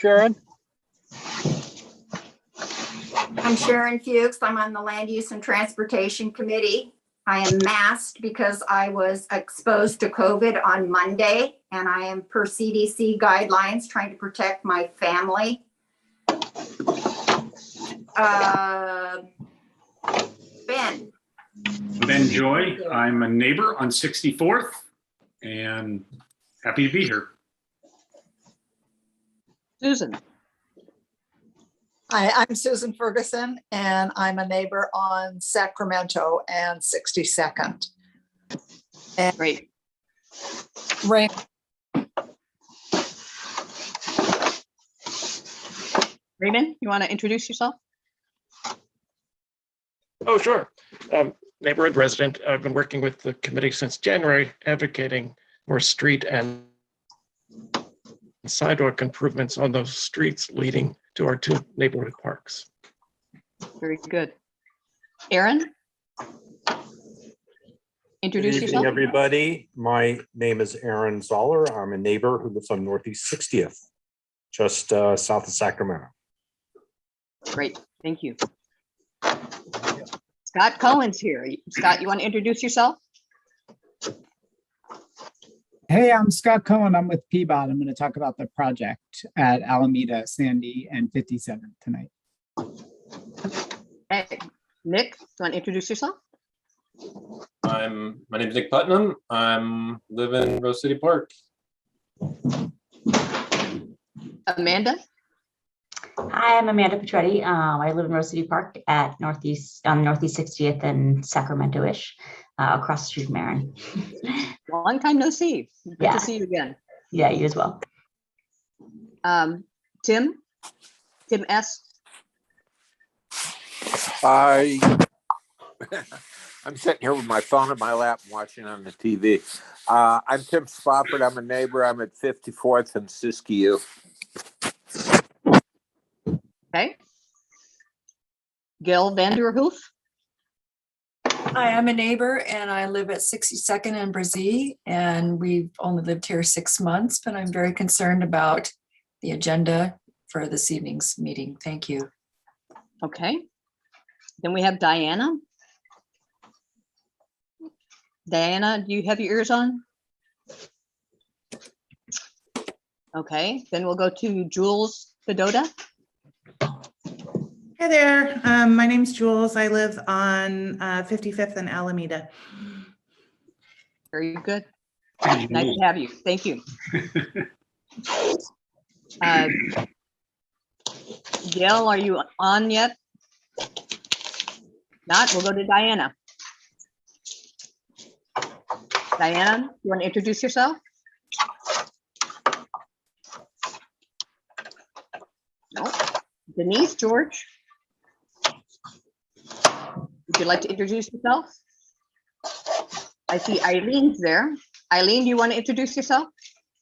Sharon? I'm Sharon Fuchs. I'm on the Land Use and Transportation Committee. I am masked because I was exposed to COVID on Monday, and I am, per CDC guidelines, trying to protect my family. Ben Joy. I'm a neighbor on 64th and happy to be here. Susan. Hi, I'm Susan Ferguson, and I'm a neighbor on Sacramento and 62nd. And Great. Rain. Raymond, you want to introduce yourself? Oh, sure. Neighborhood resident. I've been working with the committee since January, advocating for street and sidewalk improvements on those streets leading to our two neighborhood parks. Very good. Aaron? Introduce Good evening, yourself. everybody. My name is Aaron Zoller. I'm a neighbor who lives on Northeast 60th, just south of Sacramento. Great, thank you. Scott Cohen's here. Scott, you want to introduce yourself? Hey, I'm Scott Cohen. I'm with Peabody. I'm going to talk about the project at Alameda, Sandy, and 57 tonight. Hey, Nick, do you want to introduce yourself? My name is Nick Putnam. I'm live in Rose City Park. Amanda? Hi, I'm Amanda Petretti. I live in Rose City Park at Northeast 60th and Sacramento-ish, across the street from Aaron. Long time no see. Good to see you again. Yeah, you as well. Tim S. Hi. I'm sitting here with my phone in my lap and watching on the TV. I'm Tim Spofford. I'm a neighbor. I'm at 54th and Siskiyou. Okay. Gail Vanderhoof. Hi, I'm a neighbor and I live at 62nd and Brazee, and we've only lived here 6 months, but I'm very concerned about the agenda for this evening's meeting. Thank you. Okay. Then we have Diana. Diana, do you have your ears on? Okay, then we'll go to Jules Fedota. Hi there, my name's Jules. I live on 55th and Alameda. Very good. Nice to have you. Thank you. Gail, are you on yet? Not, we'll go to Diana. Diana, you want to introduce yourself? No. Denise George. Would you like to introduce yourself? I see Eileen's there. Eileen, do you want to introduce yourself?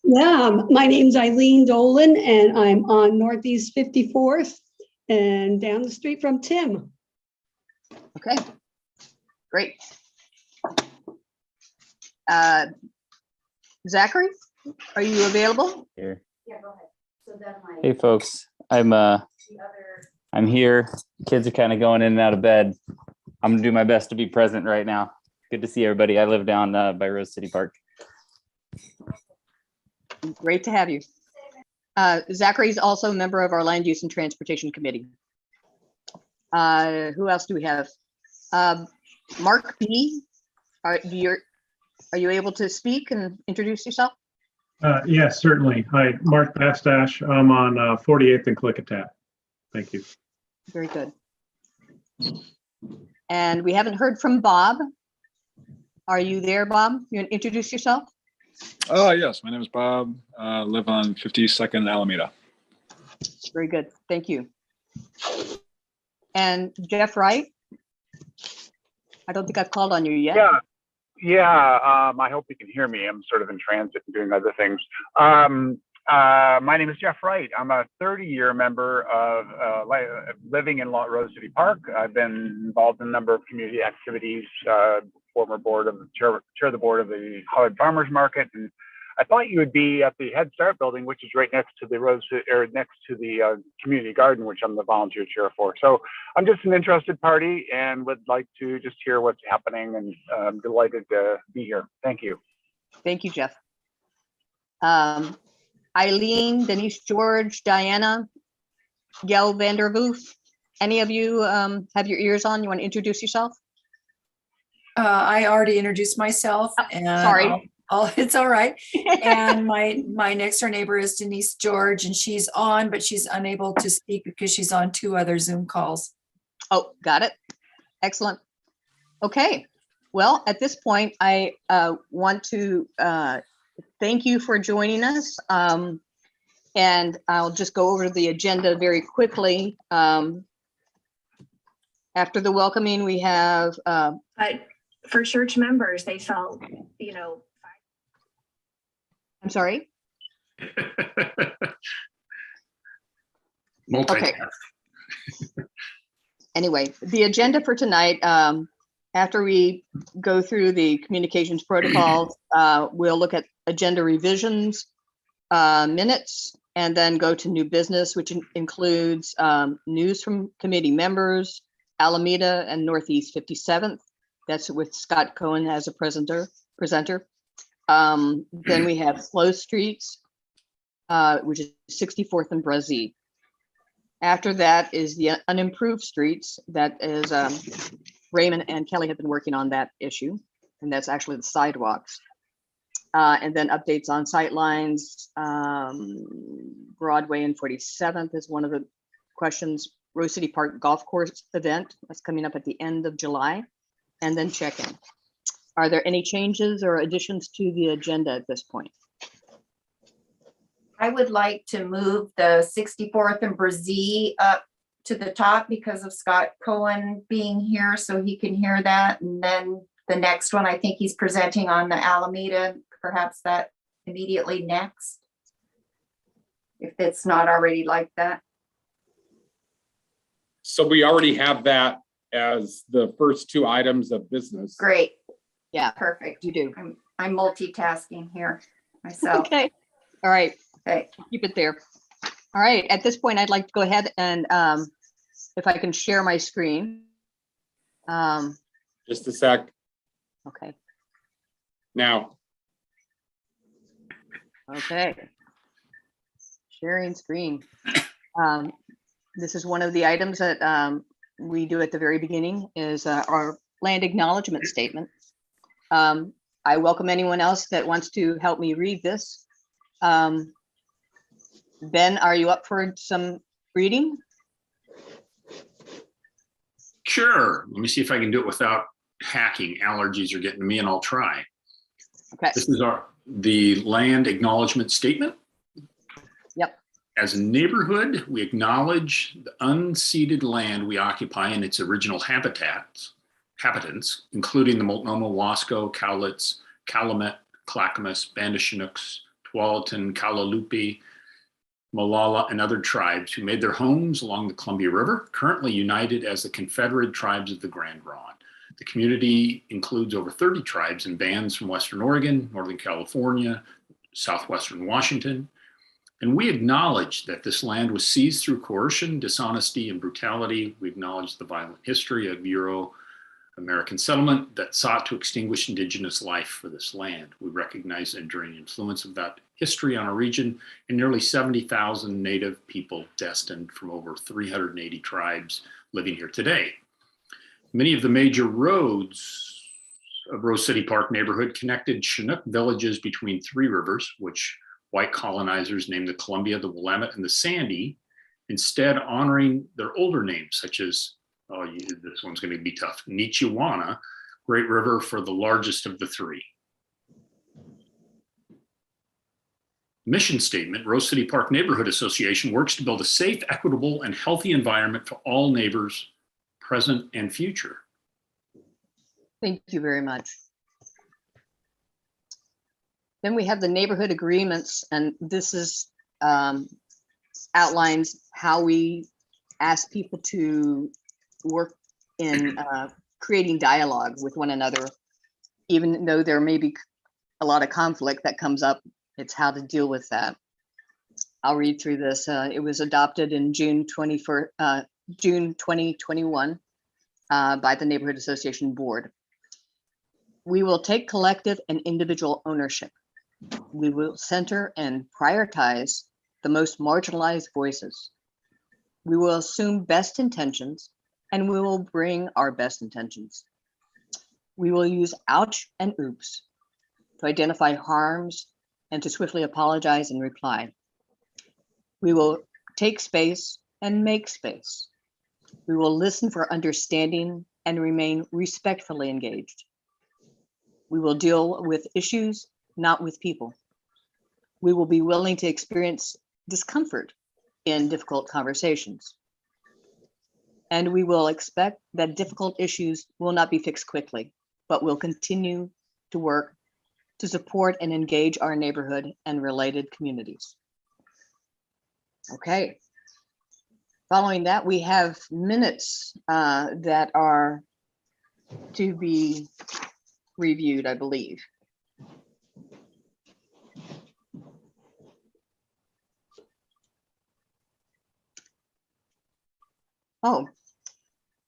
Yeah, my name's Eileen Dolan and I'm on Northeast 54th and down the street from Tim. Okay, great. Zachary, are you available? Here. Yeah, go ahead. So then Hey folks, I'm here. Kids are kind of going in and out of bed. I'm gonna do my best to be present right now. Good to see everybody. I live down by Rose City Park. Great to have you. Zachary is also a member of our Land Use and Transportation Committee. Who else do we have? Mark B. Are you able to speak and introduce yourself? Yes, certainly. Hi, Mark Bastash. I'm on 48th and Klickitat. Thank you. Very good. And we haven't heard from Bob. Are you there, Bob? You want to introduce yourself? Yes, my name is Bob. Live on 52nd Alameda. Very good. Thank you. And Jeff Wright? I don't think I've called on you yet. I hope you can hear me. I'm sort of in transit and doing other things. My name is Jeff Wright. I'm a 30-year member of living in Rose City Park. I've been involved in a number of community activities, chair of the board of the Hollywood Farmers Market, and I thought you would be at the Head Start building, which is right next to the next to the community garden, which I'm the volunteer chair for. So I'm just an interested party and would like to just hear what's happening, and I'm delighted to be here. Thank you. Thank you, Jeff. Eileen, Denise George, Diana, Gail Vandervoof, any of you have your ears on? You want to introduce yourself? I already introduced myself, and sorry. It's all right. And my next door neighbor is Denise George, and she's on, but she's unable to speak because she's on 2 other Zoom calls. Oh, got it. Excellent. Okay. Well, at this point, I want to thank you for joining us. And I'll just go over the agenda very quickly. After the welcoming, we have for church members, they felt, I'm sorry. Okay. Anyway, the agenda for tonight, after we go through the communications protocols, we'll look at agenda revisions, minutes, and then go to new business, which includes news from committee members, Alameda and Northeast 57th. That's with Scott Cohen as a presenter. Then we have Slow Streets, which is 64th and Brazee. After that is the unimproved streets. That is Raymond and Kelly have been working on that issue, and that's actually the sidewalks. And then updates on sightlines, Broadway and 47th is one of the questions. Rose City Park Golf Course event that's coming up at the end of July, and then check-in. Are there any changes or additions to the agenda at this point? I would like to move the 64th and Brazee up to the top because of Scott Cohen being here, so he can hear that. And then the next one, I think he's presenting on the Alameda, perhaps that immediately next, if it's not already like that. So we already have that as the first 2 items of business. Great. Yeah, perfect. You do. I'm multitasking here myself. Okay. All right. Okay. Keep it there. All right. At this point, I'd like to go ahead and if I can share my screen. Just a sec. Okay. Now. Okay. Sharing screen. This is one of the items that we do at the very beginning is our land acknowledgement statement. I welcome anyone else that wants to help me read this. Ben, are you up for some reading? Sure. Let me see if I can do it without hacking. Allergies are getting to me, and I'll try. Okay. This is the land acknowledgement statement. Yep. As a neighborhood, we acknowledge the unceded land we occupy and its original inhabitants, including the Multnomah, Wasco, Cowlitz, Calumet, Clackamas, Bandishinooks, Tualatin, Kalalupi, Molalla, and other tribes who made their homes along the Columbia River, currently united as the Confederate Tribes of the Grand Ronde. The community includes over 30 tribes and bands from Western Oregon, Northern California, Southwestern Washington. And we acknowledge that this land was seized through coercion, dishonesty, and brutality. We acknowledge the violent history of Euro-American settlement that sought to extinguish indigenous life for this land. We recognize the enduring influence of that history on our region and nearly 70,000 Native people destined from over 380 tribes living here today. Many of the major roads of Rose City Park neighborhood connected Chinook villages between 3 rivers, which white colonizers named the Columbia, the Willamette, and the Sandy, instead honoring their older names, such as, this one's going to be tough, Nichiwana, Great River for the largest of the 3. Mission statement, Rose City Park Neighborhood Association works to build a safe, equitable, and healthy environment for all neighbors, present and future. Thank you very much. Then we have the neighborhood agreements, and this is outlines how we ask people to work in creating dialogue with one another, even though there may be a lot of conflict that comes up. It's how to deal with that. I'll read through this. It was adopted in June 2021 by the Neighborhood Association Board. We will take collective and individual ownership. We will center and prioritize the most marginalized voices. We will assume best intentions, and we will bring our best intentions. We will use ouch and oops to identify harms and to swiftly apologize and reply. We will take space and make space. We will listen for understanding and remain respectfully engaged. We will deal with issues, not with people. We will be willing to experience discomfort in difficult conversations. And we will expect that difficult issues will not be fixed quickly, but will continue to work to support and engage our neighborhood and related communities. Okay. Following that, we have minutes that are to be reviewed, I believe. Oh,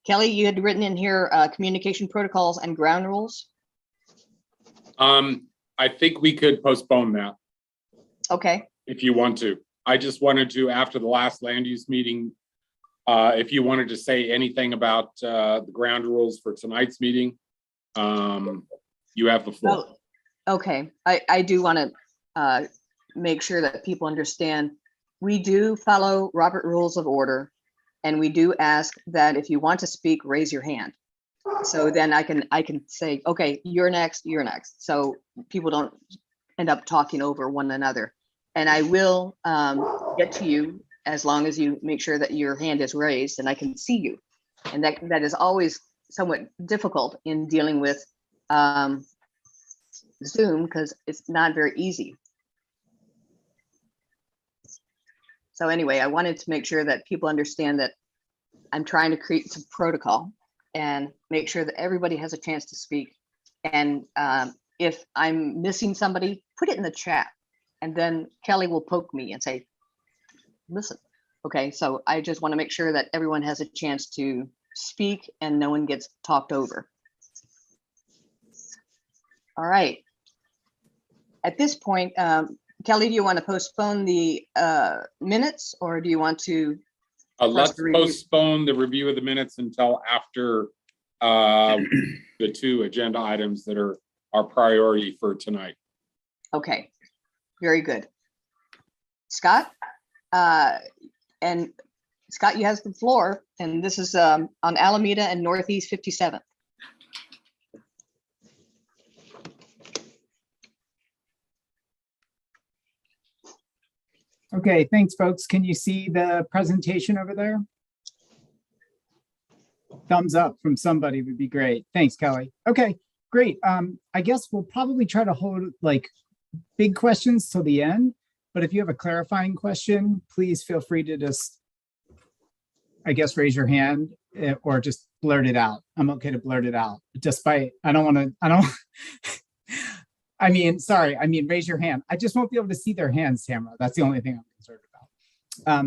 Kelly, you had written in here communication protocols and ground rules. I think we could postpone that Okay, if you want to. I just wanted to, after the last land use meeting, if you wanted to say anything about the ground rules for tonight's meeting, you have the floor. oh, okay. I do want to make sure that people understand we do follow Robert Rules of Order, and we do ask that if you want to speak, raise your hand. So then I can say, okay, you're next, so people don't end up talking over one another. And I will get to you as long as you make sure that your hand is raised and I can see you. And that is always somewhat difficult in dealing with Zoom because it's not very easy. So anyway, I wanted to make sure that people understand that I'm trying to create some protocol and make sure that everybody has a chance to speak. And if I'm missing somebody, put it in the chat. And then Kelly will poke me and say, listen. Okay, so I just want to make sure that everyone has a chance to speak and no one gets talked over. All right. At this point, Kelly, do you want to postpone the minutes or do you want to? Let's postpone the review of the minutes until after the two agenda items that are our priority for tonight. Okay, very good. Scott, and Scott, you have the floor, and this is on Alameda and Northeast 57th. Okay, thanks, folks. Can you see the presentation over there? Thumbs up from somebody would be great. Thanks, Kelly. Okay, great. I guess we'll probably try to hold like big questions till the end, but if you have a clarifying question, please feel free to just, I guess, raise your hand or just blurt it out. I'm okay to blurt it out. Despite, I mean, raise your hand. I just won't be able to see their hands, Tamara. That's the only thing I'm concerned about.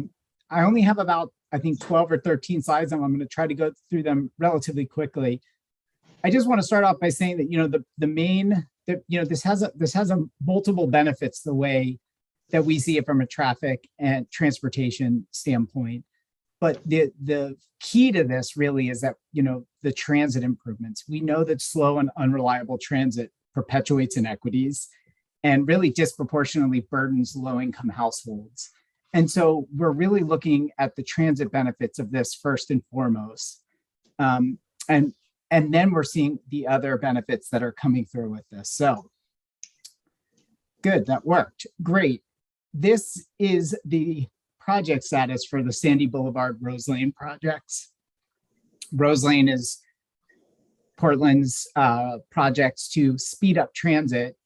I only have about, I think, 12 or 13 slides, and I'm going to try to go through them relatively quickly. I just want to start off by saying that, this has a multiple benefits the way that we see it from a traffic and transportation standpoint. But the key to this really is that, the transit improvements. We know that slow and unreliable transit perpetuates inequities and really disproportionately burdens low-income households. And so we're really looking at the transit benefits of this first and foremost. And then we're seeing the other benefits that are coming through with this. So good, that worked. Great. This is the project status for the Sandy Boulevard Rose Lane projects. Rose Lane is Portland's projects to speed up transit.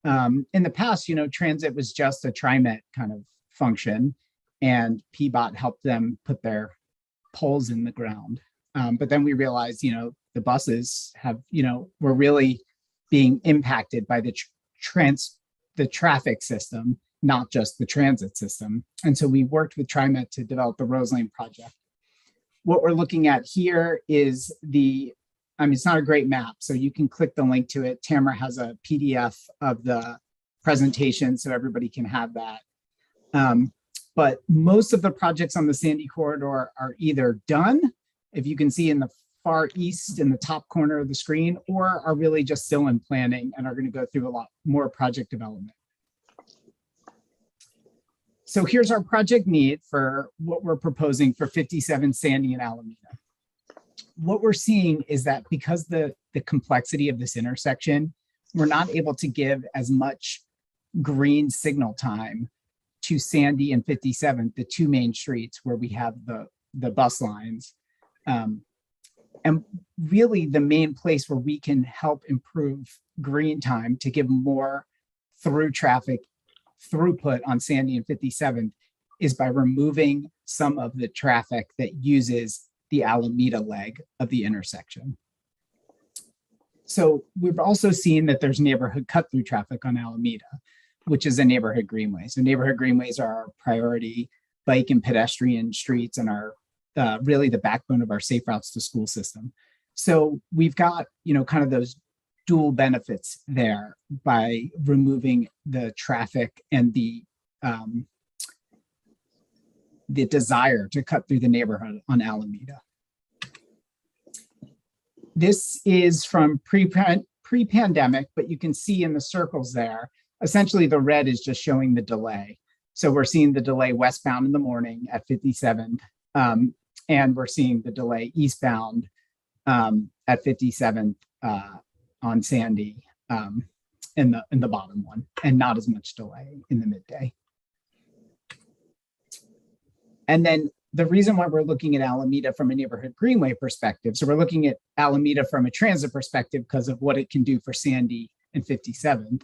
In the past, transit was just a TriMet kind of function, and PBOT helped them put their poles in the ground. But then we realized, the buses have, were really being impacted by the the traffic system, not just the transit system. And so we worked with TriMet to develop the Rose Lane project. What we're looking at here is it's not a great map, so you can click the link to it. Tamara has a PDF of the presentation, so everybody can have that. But most of the projects on the Sandy Corridor are either done, if you can see in the far east in the top corner of the screen, or are really just still in planning and are going to go through a lot more project development. So here's our project need for what we're proposing for 57 Sandy and Alameda. What we're seeing is that because the complexity of this intersection, we're not able to give as much green signal time to Sandy and 57, the two main streets where we have the bus lines. And really the main place where we can help improve green time to give more through traffic throughput on Sandy and 57 is by removing some of the traffic that uses the Alameda leg of the intersection. So we've also seen that there's neighborhood cut through traffic on Alameda, which is a neighborhood greenway. So neighborhood greenways are our priority bike and pedestrian streets and are really the backbone of our safe routes to school system. So we've got, kind of those dual benefits there by removing the traffic and the desire to cut through the neighborhood on Alameda. This is from pre-pandemic, but you can see in the circles there, essentially the red is just showing the delay. So we're seeing the delay westbound in the morning at 57th, and we're seeing the delay eastbound at 57th on Sandy in the bottom one, and not as much delay in the midday. And then the reason why we're looking at Alameda from a neighborhood greenway perspective, so we're looking at Alameda from a transit perspective because of what it can do for Sandy and 57th,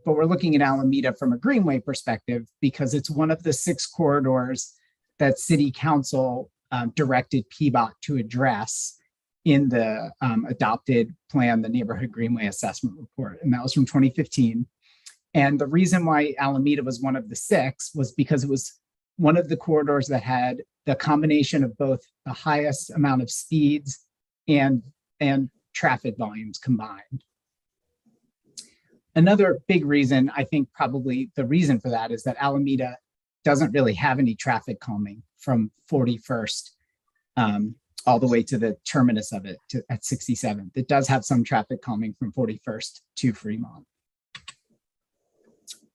but we're looking at Alameda from a greenway perspective because it's one of the 6 corridors that City Council directed PBOT to address in the adopted plan, the Neighborhood Greenway Assessment Report, and that was from 2015. And the reason why Alameda was one of the 6 was because it was one of the corridors that had the combination of both the highest amount of speeds and traffic volumes combined. Another big reason, I think probably the reason for that, is that Alameda doesn't really have any traffic calming from 41st all the way to the terminus of it at 67th. It does have some traffic calming from 41st to Fremont.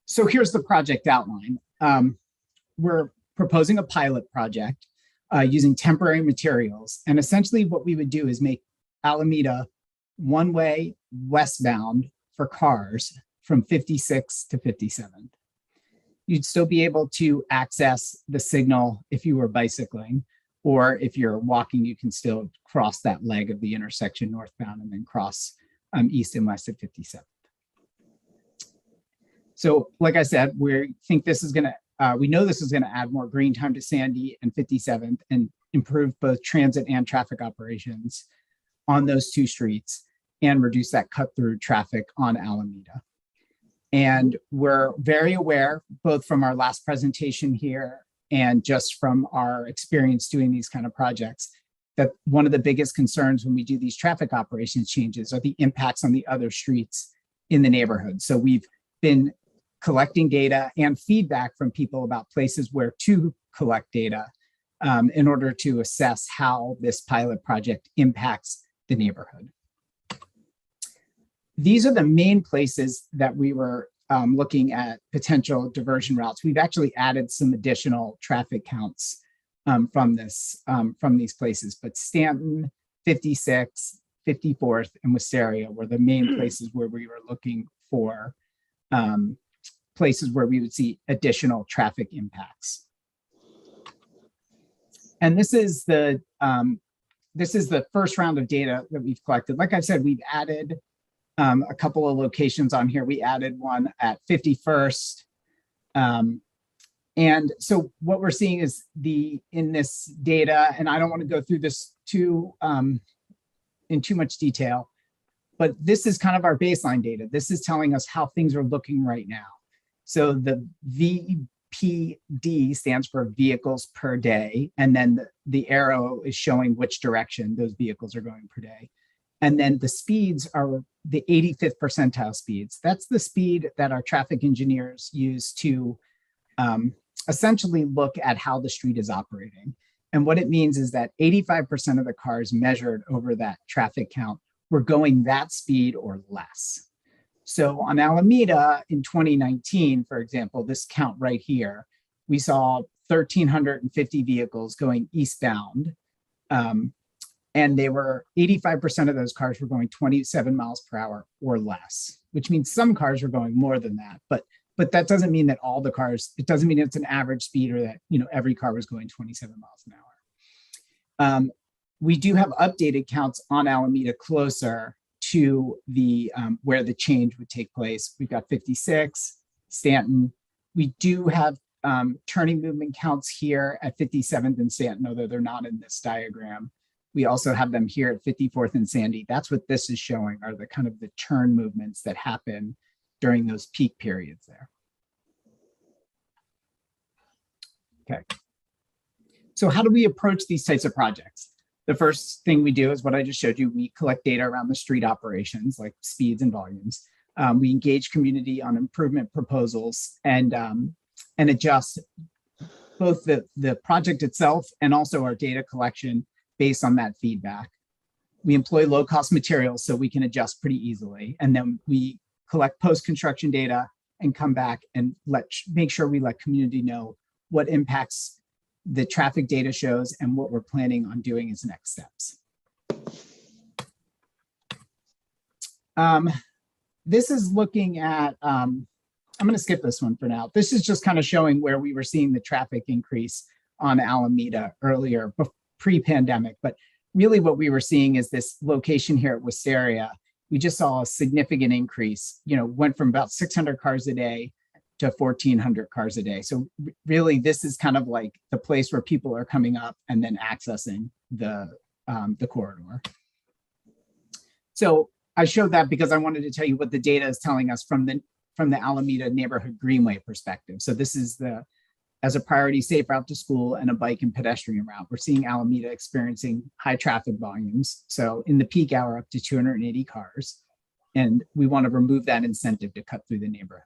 So here's the project outline. We're proposing a pilot project using temporary materials. And essentially what we would do is make Alameda one-way westbound for cars from 56 to 57. You'd still be able to access the signal if you were bicycling, or if you're walking, you can still cross that leg of the intersection northbound and then cross east and west at 57th. So like I said, we think this is gonna, we know this is gonna add more green time to Sandy and 57th and improve both transit and traffic operations on those 2 streets and reduce that cut through traffic on Alameda. And we're very aware, both from our last presentation here and just from our experience doing these kind of projects, that one of the biggest concerns when we do these traffic operations changes are the impacts on the other streets in the neighborhood. So we've been collecting data and feedback from people about places where to collect data in order to assess how this pilot project impacts the neighborhood. These are the main places that we were looking at potential diversion routes. We've actually added some additional traffic counts from these places, but Stanton, 56, 54th, and Wisteria were the main places where we were looking for places where we would see additional traffic impacts. And this is the first round of data that we've collected. Like I said, we've added a couple of locations on here. We added one at 51st. And so what we're seeing is in this data, and I don't want to go through this in too much detail, but this is kind of our baseline data. This is telling us how things are looking right now. So the VPD stands for vehicles per day. And then the arrow is showing which direction those vehicles are going per day. And then the speeds are the 85th percentile speeds. That's the speed that our traffic engineers use to essentially look at how the street is operating. And what it means is that 85% of the cars measured over that traffic count were going that speed or less. So on Alameda in 2019, for example, this count right here, we saw 1,350 vehicles going eastbound. And they were 85% of those cars were going 27 miles per hour or less, which means some cars were going more than that. But that doesn't mean that all the cars, it doesn't mean it's an average speed or that, you know, every car was going 27 miles an hour. We do have updated counts on Alameda closer to the where the change would take place. We've got 56, Stanton. We do have turning movement counts here at 57th and Stanton, although they're not in this diagram. We also have them here at 54th and Sandy. That's what this is showing, are the kind of the turn movements that happen during those peak periods there. Okay. So how do we approach these types of projects? The first thing we do is what I just showed you. We collect data around the street operations, like speeds and volumes. We engage community on improvement proposals and adjust both the project itself and also our data collection based on that feedback. We employ low-cost materials so we can adjust pretty easily. And then we collect post-construction data and come back and make sure we let community know what impacts the traffic data shows and what we're planning on doing as next steps. This is looking at, I'm going to skip this one for now. This is just kind of showing where we were seeing the traffic increase on Alameda earlier, pre-pandemic. But really what we were seeing is this location here at Wisteria. We just saw a significant increase, you know, went from about 600 cars a day to 1,400 cars a day. So really this is kind of like the place where people are coming up and then accessing the corridor. So I showed that because I wanted to tell you what the data is telling us from the Alameda neighborhood greenway perspective. So this is as a priority safe route to school and a bike and pedestrian route. We're seeing Alameda experiencing high traffic volumes. So in the peak hour, up to 280 cars. And we want to remove that incentive to cut through the neighborhood.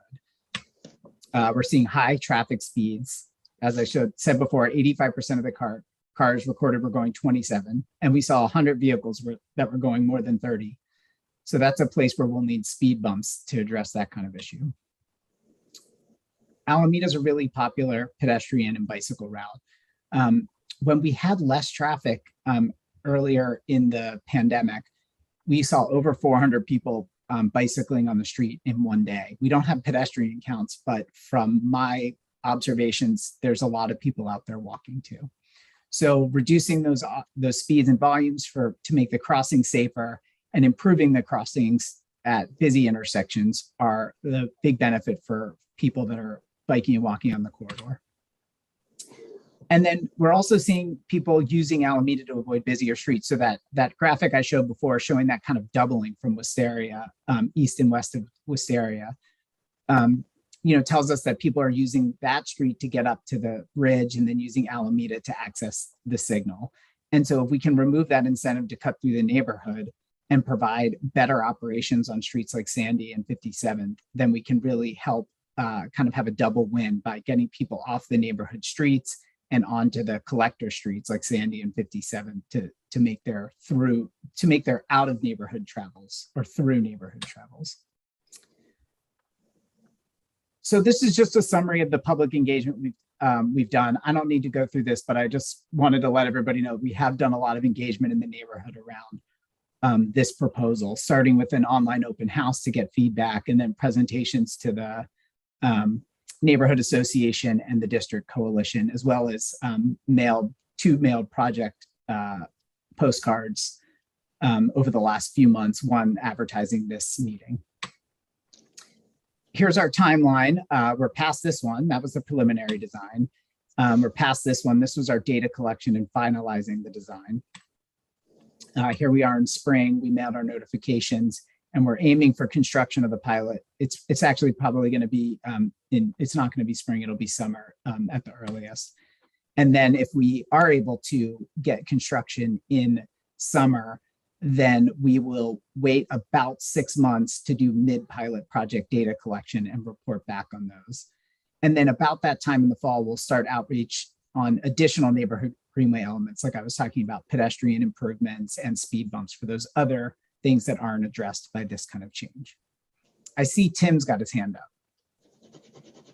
We're seeing high traffic speeds. As I said before, 85% of the cars recorded were going 27. And we saw 100 vehicles that were going more than 30. So that's a place where we'll need speed bumps to address that kind of issue. Alameda is a really popular pedestrian and bicycle route. When we had less traffic earlier in the pandemic, we saw over 400 people bicycling on the street in one day. We don't have pedestrian counts, but from my observations, there's a lot of people out there walking too. So reducing those speeds and volumes to make the crossing safer and improving the crossings at busy intersections are the big benefit for people that are biking and walking on the corridor. And then we're also seeing people using Alameda to avoid busier streets. So that graphic I showed before showing that kind of doubling from Wisteria, east and west of Wisteria, tells us that people are using that street to get up to the bridge and then using Alameda to access the signal. And so if we can remove that incentive to cut through the neighborhood and provide better operations on streets like Sandy and 57th, then we can really help kind of have a double win by getting people off the neighborhood streets and onto the collector streets like Sandy and 57 to make their out of neighborhood travels or through neighborhood travels. So this is just a summary of the public engagement we've done. I don't need to go through this, but I just wanted to let everybody know we have done a lot of engagement in the neighborhood around this proposal, starting with an online open house to get feedback and then presentations to the neighborhood association and the district coalition, as well as two mailed project postcards over the last few months, one advertising this meeting. Here's our timeline. We're past this one. That was the preliminary design. We're past this one. This was our data collection and finalizing the design. Here we are in spring. We mailed our notifications and we're aiming for construction of the pilot. It's actually probably going to be it's not going to be spring, it'll be summer at the earliest. And then if we are able to get construction in summer, then we will wait about 6 months to do mid-pilot project data collection and report back on those. And then about that time in the fall, we'll start outreach on additional neighborhood greenway elements, like I was talking about, pedestrian improvements and speed bumps for those other things that aren't addressed by this kind of change. I see Tim's got his hand up.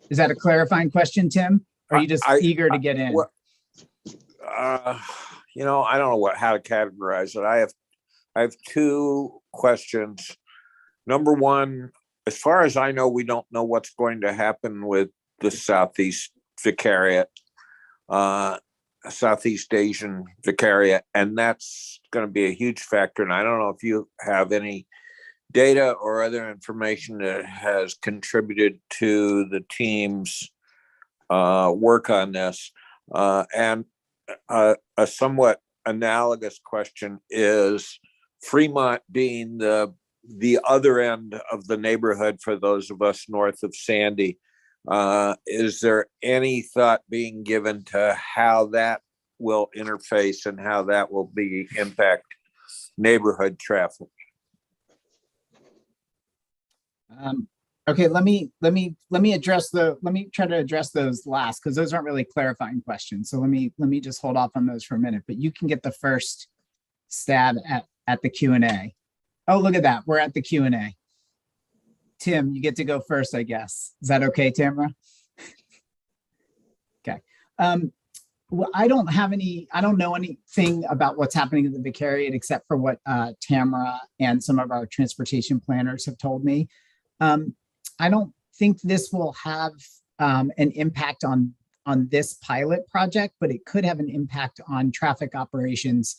Is that a clarifying question, Tim? Or are you just eager to get in? You know, I don't know how to categorize it. I have two questions. Number one, as far as I know, we don't know what's going to happen with the Southeast Vicariate, Southeast Asian Vicariate, and that's going to be a huge factor. And I don't know if you have any data or other information that has contributed to the team's work on this. And a somewhat analogous question is Fremont being the other end of the neighborhood for those of us north of Sandy. Is there any thought being given to how that will interface and how that will impact neighborhood traffic? Okay, let me try to address those last, because those aren't really clarifying questions. So let me just hold off on those for a minute, but you can get the first stab at the Q&A. Oh, look at that. We're at the Q&A. Tim, you get to go first, I guess. Is that okay, Tamara? Okay. Well, I don't know anything about what's happening in the Vicariate except for what Tamara and some of our transportation planners have told me. I don't think this will have an impact on this pilot project, but it could have an impact on traffic operations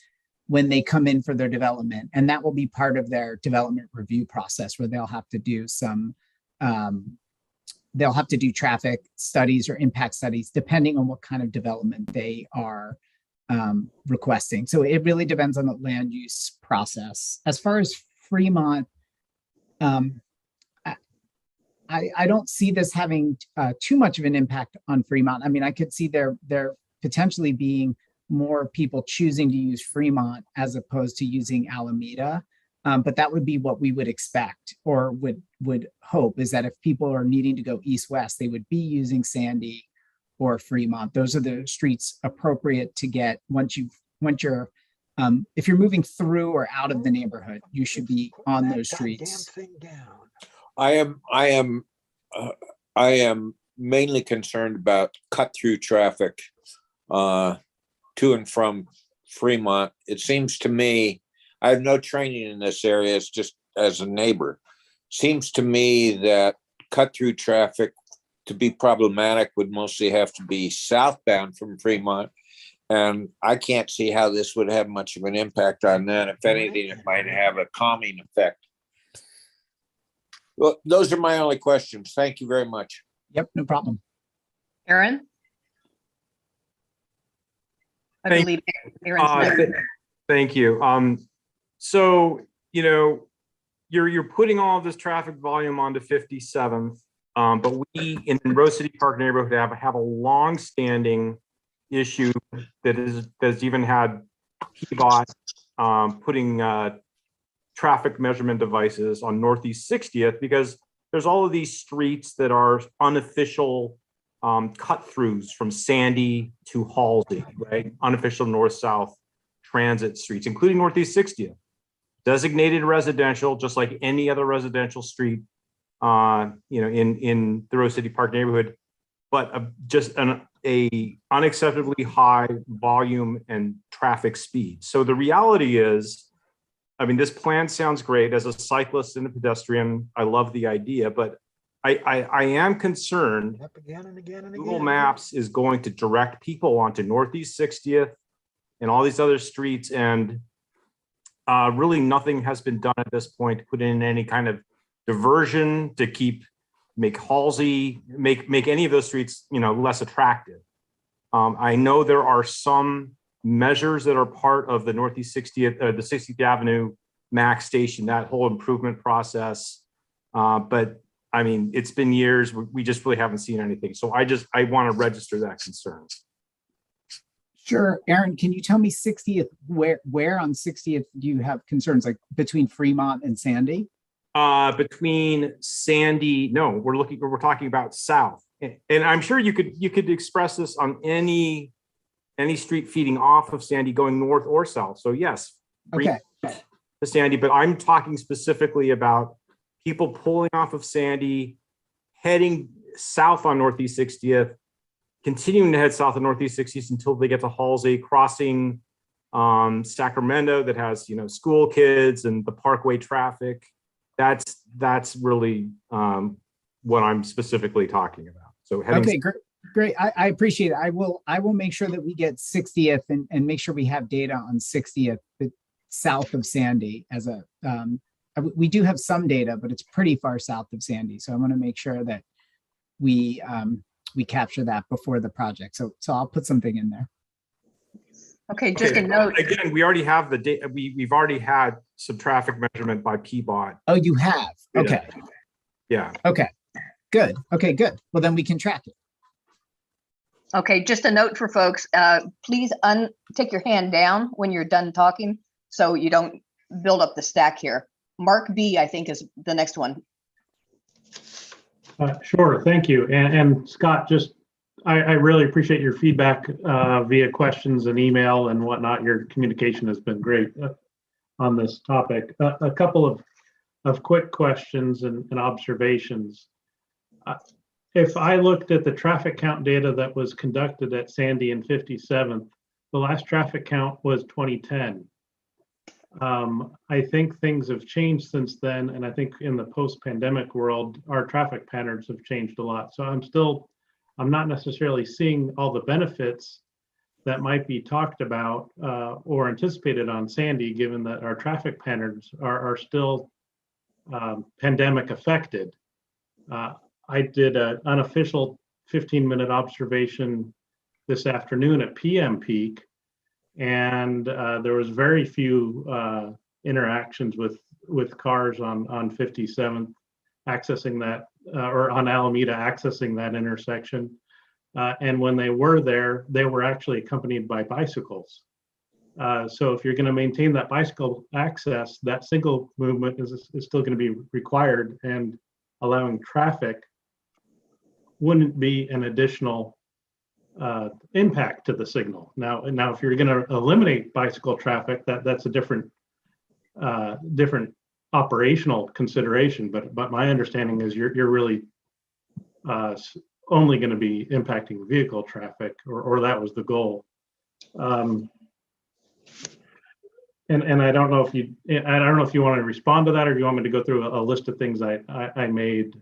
when they come in for their development. And that will be part of their development review process, where they'll have to do traffic studies or impact studies, depending on what kind of development they are requesting. So it really depends on the land use process. As far as Fremont, I don't see this having too much of an impact on Fremont. I mean, I could see there potentially being more people choosing to use Fremont as opposed to using Alameda. But that would be what we would expect, or would hope, is that if people are needing to go east-west, they would be using Sandy or Fremont. Those are the streets appropriate to get if you're moving through or out of the neighborhood, you should be on those streets. I am mainly concerned about cut-through traffic to and from Fremont. It seems to me, I have no training in this area, it's just as a neighbor. Seems to me that cut-through traffic to be problematic would mostly have to be southbound from Fremont. And I can't see how this would have much of an impact on that. If anything, it might have a calming effect. Well, those are my only questions. Thank you very much. Yep, no problem. Aaron? I believe Aaron's next. Thank you. So, you know, you're putting all of this traffic volume onto 57th, but we in Rose City Park neighborhood have a long-standing issue that's even had PBOT putting traffic measurement devices on Northeast 60th, because there's all of these streets that are unofficial cut-throughs from Sandy to Halsey, right? Unofficial north-south transit streets, including Northeast 60th. Designated residential, just like any other residential street, in the Rose City Park neighborhood, but just a unacceptably high volume and traffic speed. So the reality is, I mean, this plan sounds great. As a cyclist and a pedestrian, I love the idea, but I am concerned Google Maps is going to direct people onto Northeast 60th and all these other streets, and really nothing has been done at this point to put in any kind of diversion to make Halsey, make any of those streets, less attractive. I know there are some measures that are part of the Northeast 60th, the 60th Avenue Max Station, that whole improvement process. But I mean, it's been years. We just really haven't seen anything. So I want to register that concern. Sure. Aaron, can you tell me 60th, where on 60th do you have concerns, like between Fremont and Sandy? Between Sandy, no, we're talking about south. And I'm sure you could express this on any street feeding off of Sandy going north or south. So yes, okay, to Sandy, but I'm talking specifically about people pulling off of Sandy, heading south on Northeast 60th, continuing to head south on Northeast 60th until they get to Halsey, crossing Sacramento that has, school kids and the Parkway traffic. That's really what I'm specifically talking about. So okay, great. I appreciate it. I will make sure that we get 60th and make sure we have data on 60th south of Sandy as a we do have some data, but it's pretty far south of Sandy. So I want to make sure that we capture that before the project. So I'll put something in there. Okay, just a note. Again, we already have the data. We've already had some traffic measurement by PBOT. Oh, you have? Okay. Yeah. Okay, good. Okay, good. Well, then we can track it. Okay, just a note for folks, please take your hand down when you're done talking so you don't build up the stack here. Mark B, I think, is the next one. Sure, thank you. And Scott, I really appreciate your feedback via questions and email and whatnot. Your communication has been great on this topic. A couple of quick questions and observations. If I looked at the traffic count data that was conducted at Sandy and 57th, the last traffic count was 2010. I think things have changed since then, and I think in the post-pandemic world, our traffic patterns have changed a lot. So I'm not necessarily seeing all the benefits that might be talked about or anticipated on Sandy, given that our traffic patterns are still pandemic affected. I did an unofficial 15-minute observation this afternoon at PM peak, and there was very few interactions with cars on 57th accessing that, or on Alameda accessing that intersection. And when they were there, they were actually accompanied by bicycles. So if you're going to maintain that bicycle access, that single movement is still going to be required, and allowing traffic wouldn't be an additional impact to the signal. Now, if you're going to eliminate bicycle traffic, that's a different operational consideration. But my understanding is you're really only going to be impacting vehicle traffic, or that was the goal. And I don't know if you want to respond to that, or do you want me to go through a list of things I made?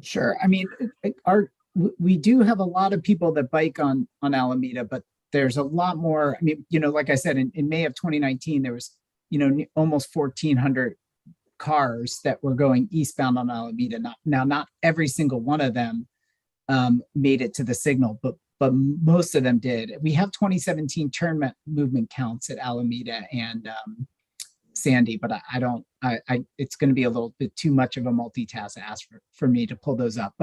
Sure. I mean, we do have a lot of people that bike on Alameda, but there's a lot more. I mean, like I said, in May of 2019, there was, almost 1,400 cars that were going eastbound on Alameda. Not every single one of them made it to the signal, but most of them did. We have 2017 turn movement counts at Alameda and Sandy, but it's going to be a little bit too much of a multitask ask for me to pull those up.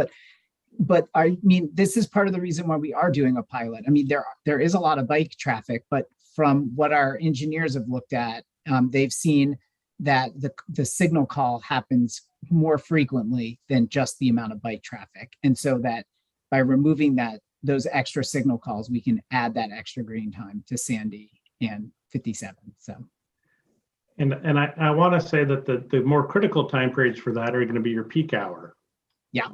But I mean, this is part of the reason why we are doing a pilot. I mean, there is a lot of bike traffic, but from what our engineers have looked at, they've seen that the signal call happens more frequently than just the amount of bike traffic. And so that by removing those extra signal calls, we can add that extra green time to Sandy and 57. So. And I want to say that the more critical time periods for that are going to be your peak hour. Yeah.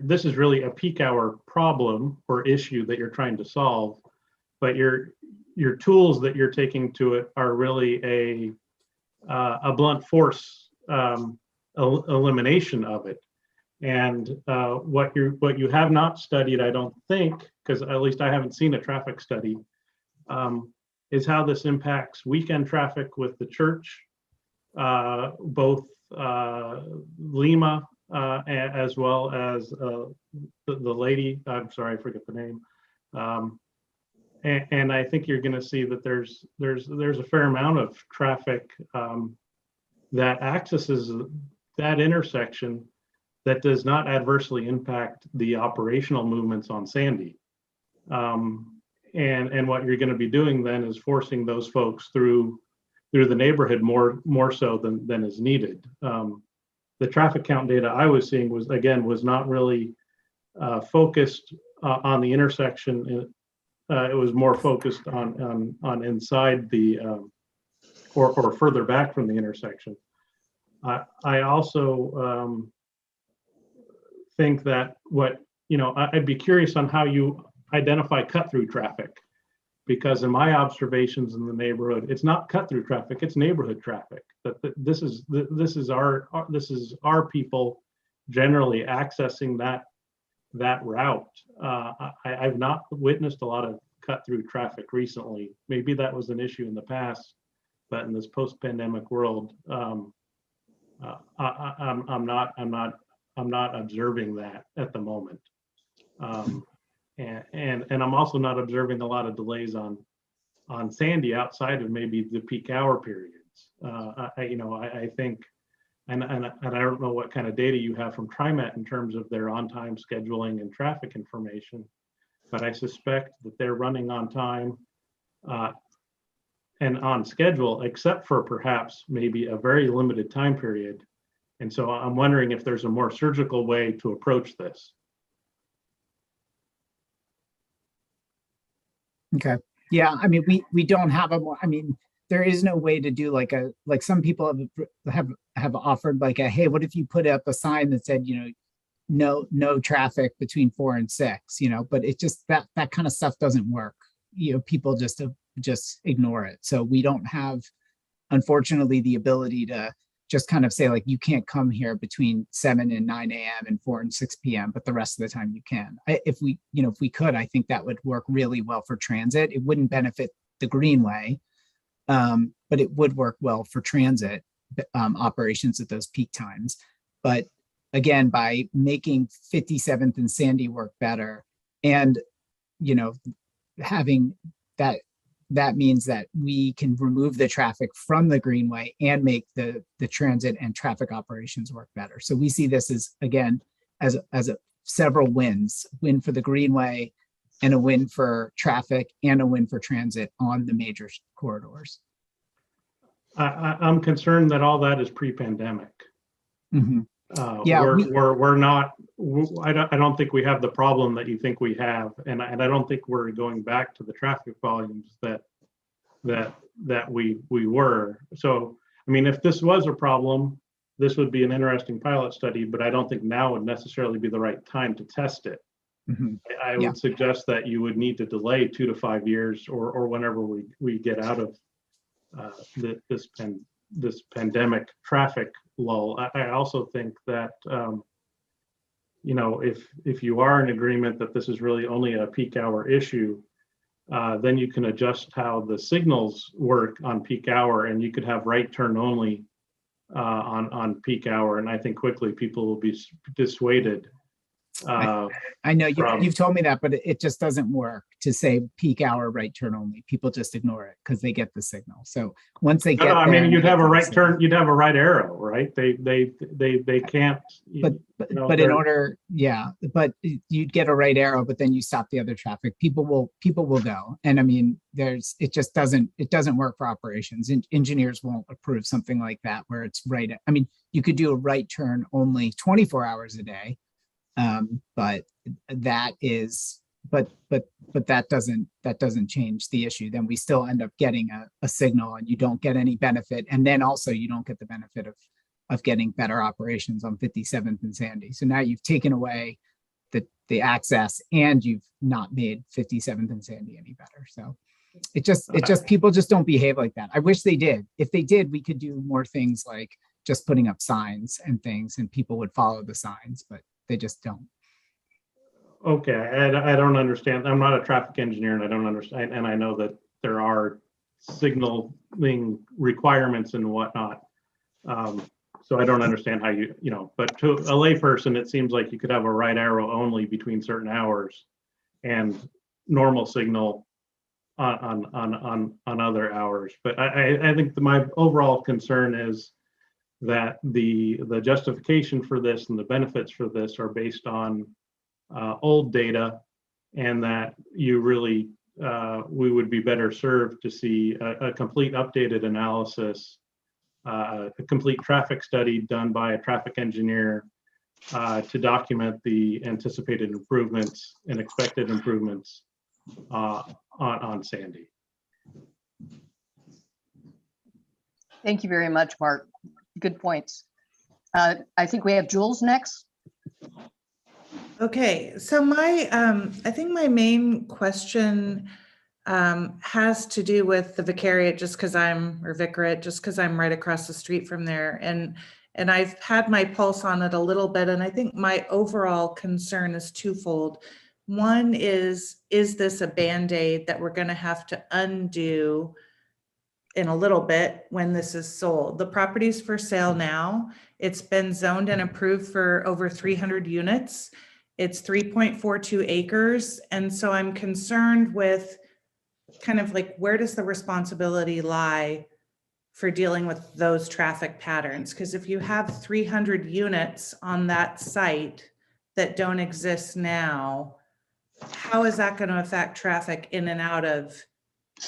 This is really a peak hour problem or issue that you're trying to solve, but your tools that you're taking to it are really a blunt force elimination of it. And what you have not studied, I don't think, because at least I haven't seen a traffic study, is how this impacts weekend traffic with the church, both Lima as well as the lady, I'm sorry, I forget the name, And I think you're going to see that there's a fair amount of traffic that accesses that intersection that does not adversely impact the operational movements on Sandy. And what you're going to be doing then is forcing those folks through the neighborhood more so than is needed. The traffic count data I was seeing was not really focused on the intersection. It was more focused on inside the or further back from the intersection. I also think that I'd be curious on how you identify cut-through traffic, because in my observations in the neighborhood, it's not cut-through traffic, it's neighborhood traffic. This is our people generally accessing that route. I've not witnessed a lot of cut-through traffic recently. Maybe that was an issue in the past, but in this post-pandemic world, I'm not observing that at the moment. And I'm also not observing a lot of delays on Sandy outside of maybe the peak hour periods. I think, and I don't know what kind of data you have from TriMet in terms of their on-time scheduling and traffic information, but I suspect that they're running on time and on schedule, except for perhaps maybe a very limited time period. And so I'm wondering if there's a more surgical way to approach this. Okay. Yeah. I mean, we don't have there is no way to do like some people have offered like hey, what if you put up a sign that said, no traffic between 4 and 6, but it just, that kind of stuff doesn't work. People just ignore it. So we don't have, unfortunately, the ability to just kind of say like, you can't come here between 7 and 9 a.m. and 4 and 6 p.m., but the rest of the time you can. If we could, I think that would work really well for transit. It wouldn't benefit the Greenway, but it would work well for transit operations at those peak times. But again, by making 57th and Sandy work better, and having that means that we can remove the traffic from the Greenway and make the transit and traffic operations work better. So we see this as, again, as several wins: win for the Greenway, and a win for traffic, and a win for transit on the major corridors. I'm concerned that all that is pre-pandemic. Mm-hmm. Yeah, we're not. I don't think we have the problem that you think we have, and I don't think we're going back to the traffic volumes that we were. So, I mean, if this was a problem, this would be an interesting pilot study, but I don't think now would necessarily be the right time to test it. Mm-hmm. I would suggest that you would need to delay 2 to 5 years, or whenever we get out of this pandemic traffic lull. I also think that if you are in agreement that this is really only a peak hour issue, then you can adjust how the signals work on peak hour, and you could have right turn only on peak hour. And I think quickly people will be dissuaded. I know you've told me that, but it just doesn't work to say peak hour right turn only. People just ignore it because they get the signal. So once they get, you'd have a right turn, you'd have a right arrow, right? They can't. But in order, but you'd get a right arrow, but then you stop the other traffic. People will go, and I mean, it doesn't work for operations. Engineers won't approve something like that where it's right. I mean, you could do a right turn only 24 hours a day. But that doesn't change the issue. Then we still end up getting a signal, and you don't get any benefit. And then also you don't get the benefit of getting better operations on 57th and Sandy. So now you've taken away the access, and you've not made 57th and Sandy any better. So it just people just don't behave like that. I wish they did. If they did, we could do more things like just putting up signs and things, and people would follow the signs, but they just don't. Okay, I don't understand. I'm not a traffic engineer, and I don't understand. And I know that there are signaling requirements and whatnot. So I don't understand how but to a layperson, it seems like you could have a right arrow only between certain hours, and normal signal on other hours. But I think my overall concern is that the justification for this and the benefits for this are based on old data, and that you really we would be better served to see a complete updated analysis, a complete traffic study done by a traffic engineer to document the anticipated improvements and expected improvements on Sandy. Thank you very much, Mark. Good points. I think we have Jules next. Okay, so I think my main question has to do with the vicariate, just because vicarate, just because I'm right across the street from there. And I've had my pulse on it a little bit. And I think my overall concern is twofold. One is this a Band-Aid that we're going to have to undo in a little bit when this is sold? The property's for sale now. It's been zoned and approved for over 300 units. It's 3.42 acres. And so I'm concerned with kind of like, where does the responsibility lie for dealing with those traffic patterns? Because if you have 300 units on that site that don't exist now, how is that going to affect traffic in and out of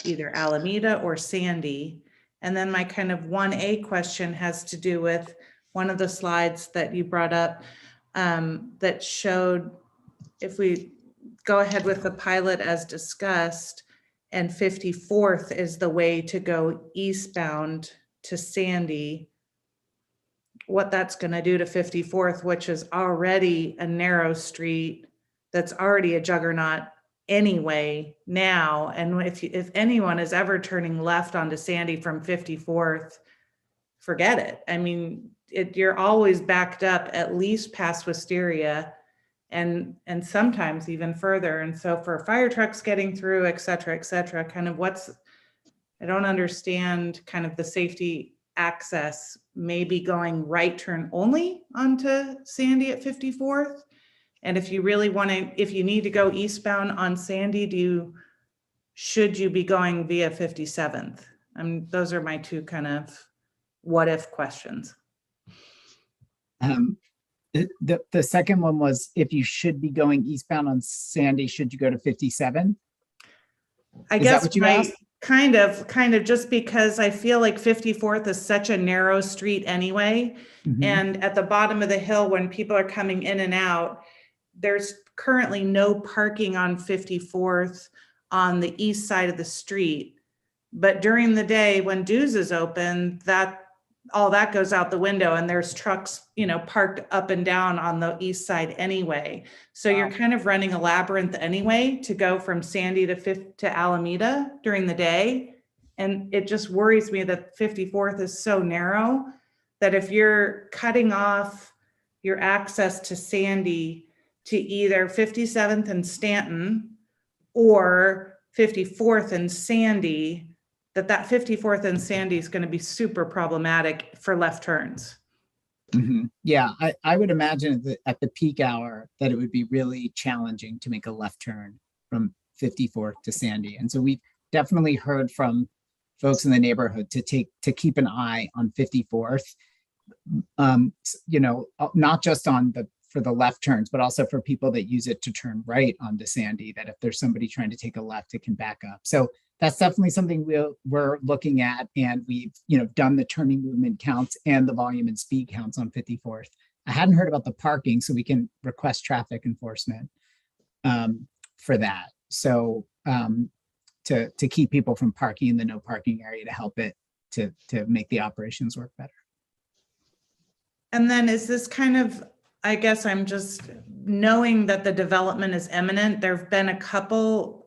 either Alameda or Sandy? And then my kind of 1A question has to do with one of the slides that you brought up that showed, if we go ahead with the pilot as discussed, and 54th is the way to go eastbound to Sandy, what that's going to do to 54th, which is already a narrow street that's already a juggernaut anyway now. And if anyone is ever turning left onto Sandy from 54th, forget it. I mean, you're always backed up at least past Wisteria, and sometimes even further. And so for fire trucks getting through, et cetera, kind of I don't understand kind of the safety access, maybe going right turn only onto Sandy at 54th. And if you really want to, if you need to go eastbound on Sandy, should you be going via 57th? Those are my two kind of what if questions. The second one was, if you should be going eastbound on Sandy, should you go to 57? I guess what you asked? Kind of just because I feel like 54th is such a narrow street anyway. Mm-hmm. And at the bottom of the hill, when people are coming in and out, there's currently no parking on 54th on the east side of the street. But during the day when Dews is open, all that goes out the window, and there's trucks, parked up and down on the east side anyway. So You're kind of running a labyrinth anyway to go from Sandy to Alameda during the day. And it just worries me that 54th is so narrow that if you're cutting off your access to Sandy to either 57th and Stanton or 54th and Sandy, that 54th and Sandy is going to be super problematic for left turns. Mm-hmm. Yeah, I would imagine that at the peak hour that it would be really challenging to make a left turn from 54th to Sandy. And so we've definitely heard from folks in the neighborhood to keep an eye on 54th, not just for the left turns, but also for people that use it to turn right onto Sandy, that if there's somebody trying to take a left, it can back up. So that's definitely something we're looking at. And we've, done the turning movement counts and the volume and speed counts on 54th. I hadn't heard about the parking, so we can request traffic enforcement for that. So to keep people from parking in the no parking area, to help it to make the operations work better. And then is this kind of, I guess I'm just knowing that the development is imminent. There've been a couple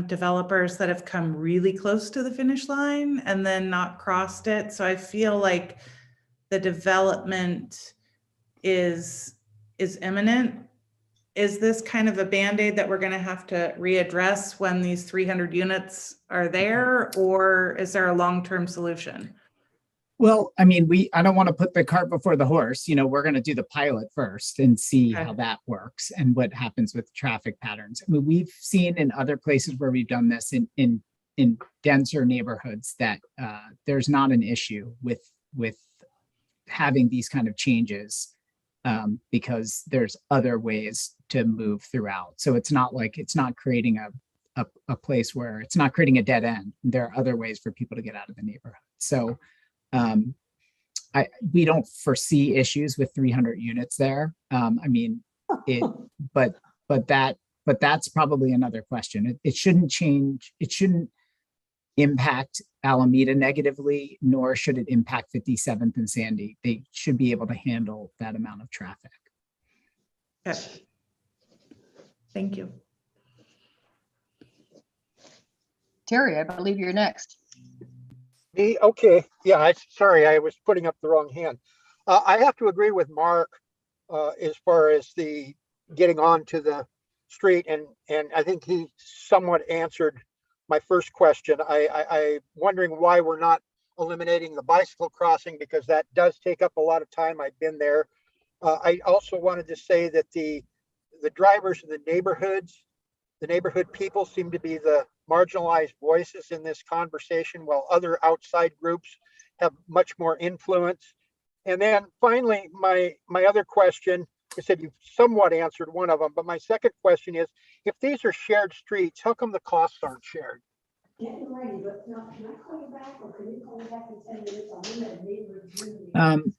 developers that have come really close to the finish line and then not crossed it. So I feel like the development is imminent. Is this kind of a Band-Aid that we're going to have to readdress when these 300 units are there, or is there a long-term solution? Well, I mean, I don't want to put the cart before the horse. We're going to do the pilot first and see how that works and what happens with traffic patterns. I mean, we've seen in other places where we've done this in in denser neighborhoods that there's not an issue with having these kind of changes because there's other ways to move throughout. So it's not like it's not creating a place where it's not creating a dead end. There are other ways for people to get out of the neighborhood. So we don't foresee issues with 300 units there. I mean, but that's probably another question. It shouldn't change. It shouldn't impact Alameda negatively, nor should it impact 57th and Sandy. They should be able to handle that amount of traffic. Okay. Thank you. Terry, I believe you're next. Me? Okay. Yeah, sorry, I was putting up the wrong hand. I have to agree with Mark as far as the getting onto the street, and I think he somewhat answered my first question. I'm wondering why we're not eliminating the bicycle crossing, because that does take up a lot of time. I've been there. I also wanted to say that the drivers of the neighborhood people seem to be the marginalized voices in this conversation, while other outside groups have much more influence. And then finally, my other question, I said you've somewhat answered one of them, but my second question is, if these are shared streets, how come the costs aren't shared? Getting ready, but now, can I call you back, or can you call me back in 10 minutes? I'm in a neighborhood.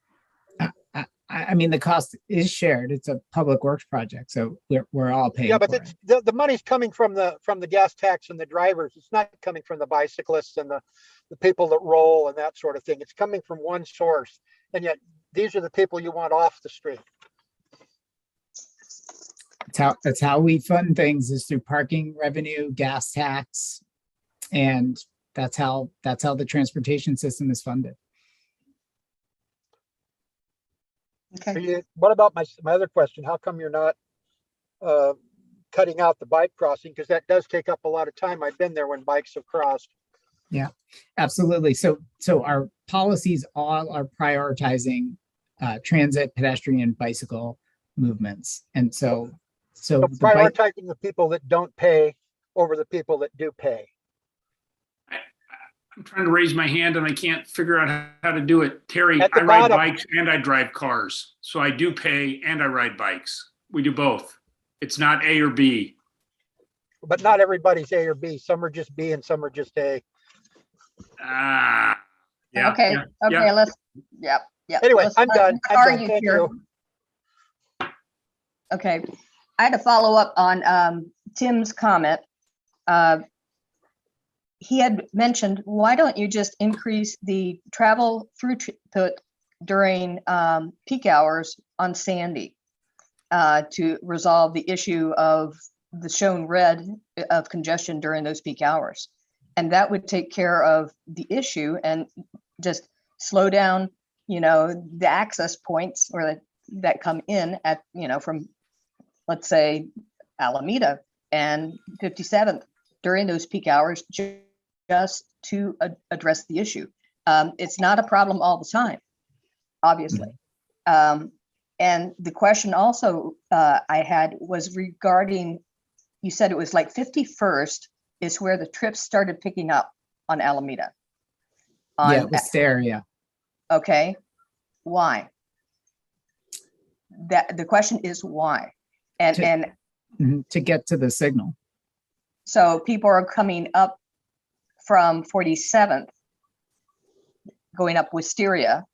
I mean, the cost is shared. It's a public works project, so we're all paying. Yeah, but for it's, the money's coming from the gas tax and the drivers. It's not coming from the bicyclists and the people that roll and that sort of thing. It's coming from one source, and yet these are the people you want off the street. That's how we fund things, is through parking revenue, gas tax, and that's how the transportation system is funded. Okay. What about my other question? How come you're not cutting out the bike crossing? Because that does take up a lot of time. I've been there when bikes have crossed. Yeah, absolutely. So our policies all are prioritizing transit, pedestrian, bicycle movements, and so prioritizing the people that don't pay over the people that do pay. I'm trying to raise my hand and I can't figure out how to do it. Terry, I ride bottom. bikes and I drive cars. So I do pay and I ride bikes. We do both. It's not A or B. But not everybody's A or B. Some are just B and some are just A. Yeah. Okay. Yeah. Yep. Anyway, Let's I'm not done. argue Thank here. you. Okay. I had to follow up on Tim's comment. He had mentioned, why don't you just increase the travel throughput during peak hours on Sandy to resolve the issue of the shown red of congestion during those peak hours? And that would take care of the issue and just slow down, the access points or that come in at, from, let's say, Alameda and 57th during those peak hours, just to address the issue. It's not a problem all the time, obviously. And the question also I had was regarding, you said it was like 51st is where the trips started picking up on Alameda. Yeah, Wisteria. Okay, why? The question is why? And to get to the signal. So people are coming up from 47th, going up Wisteria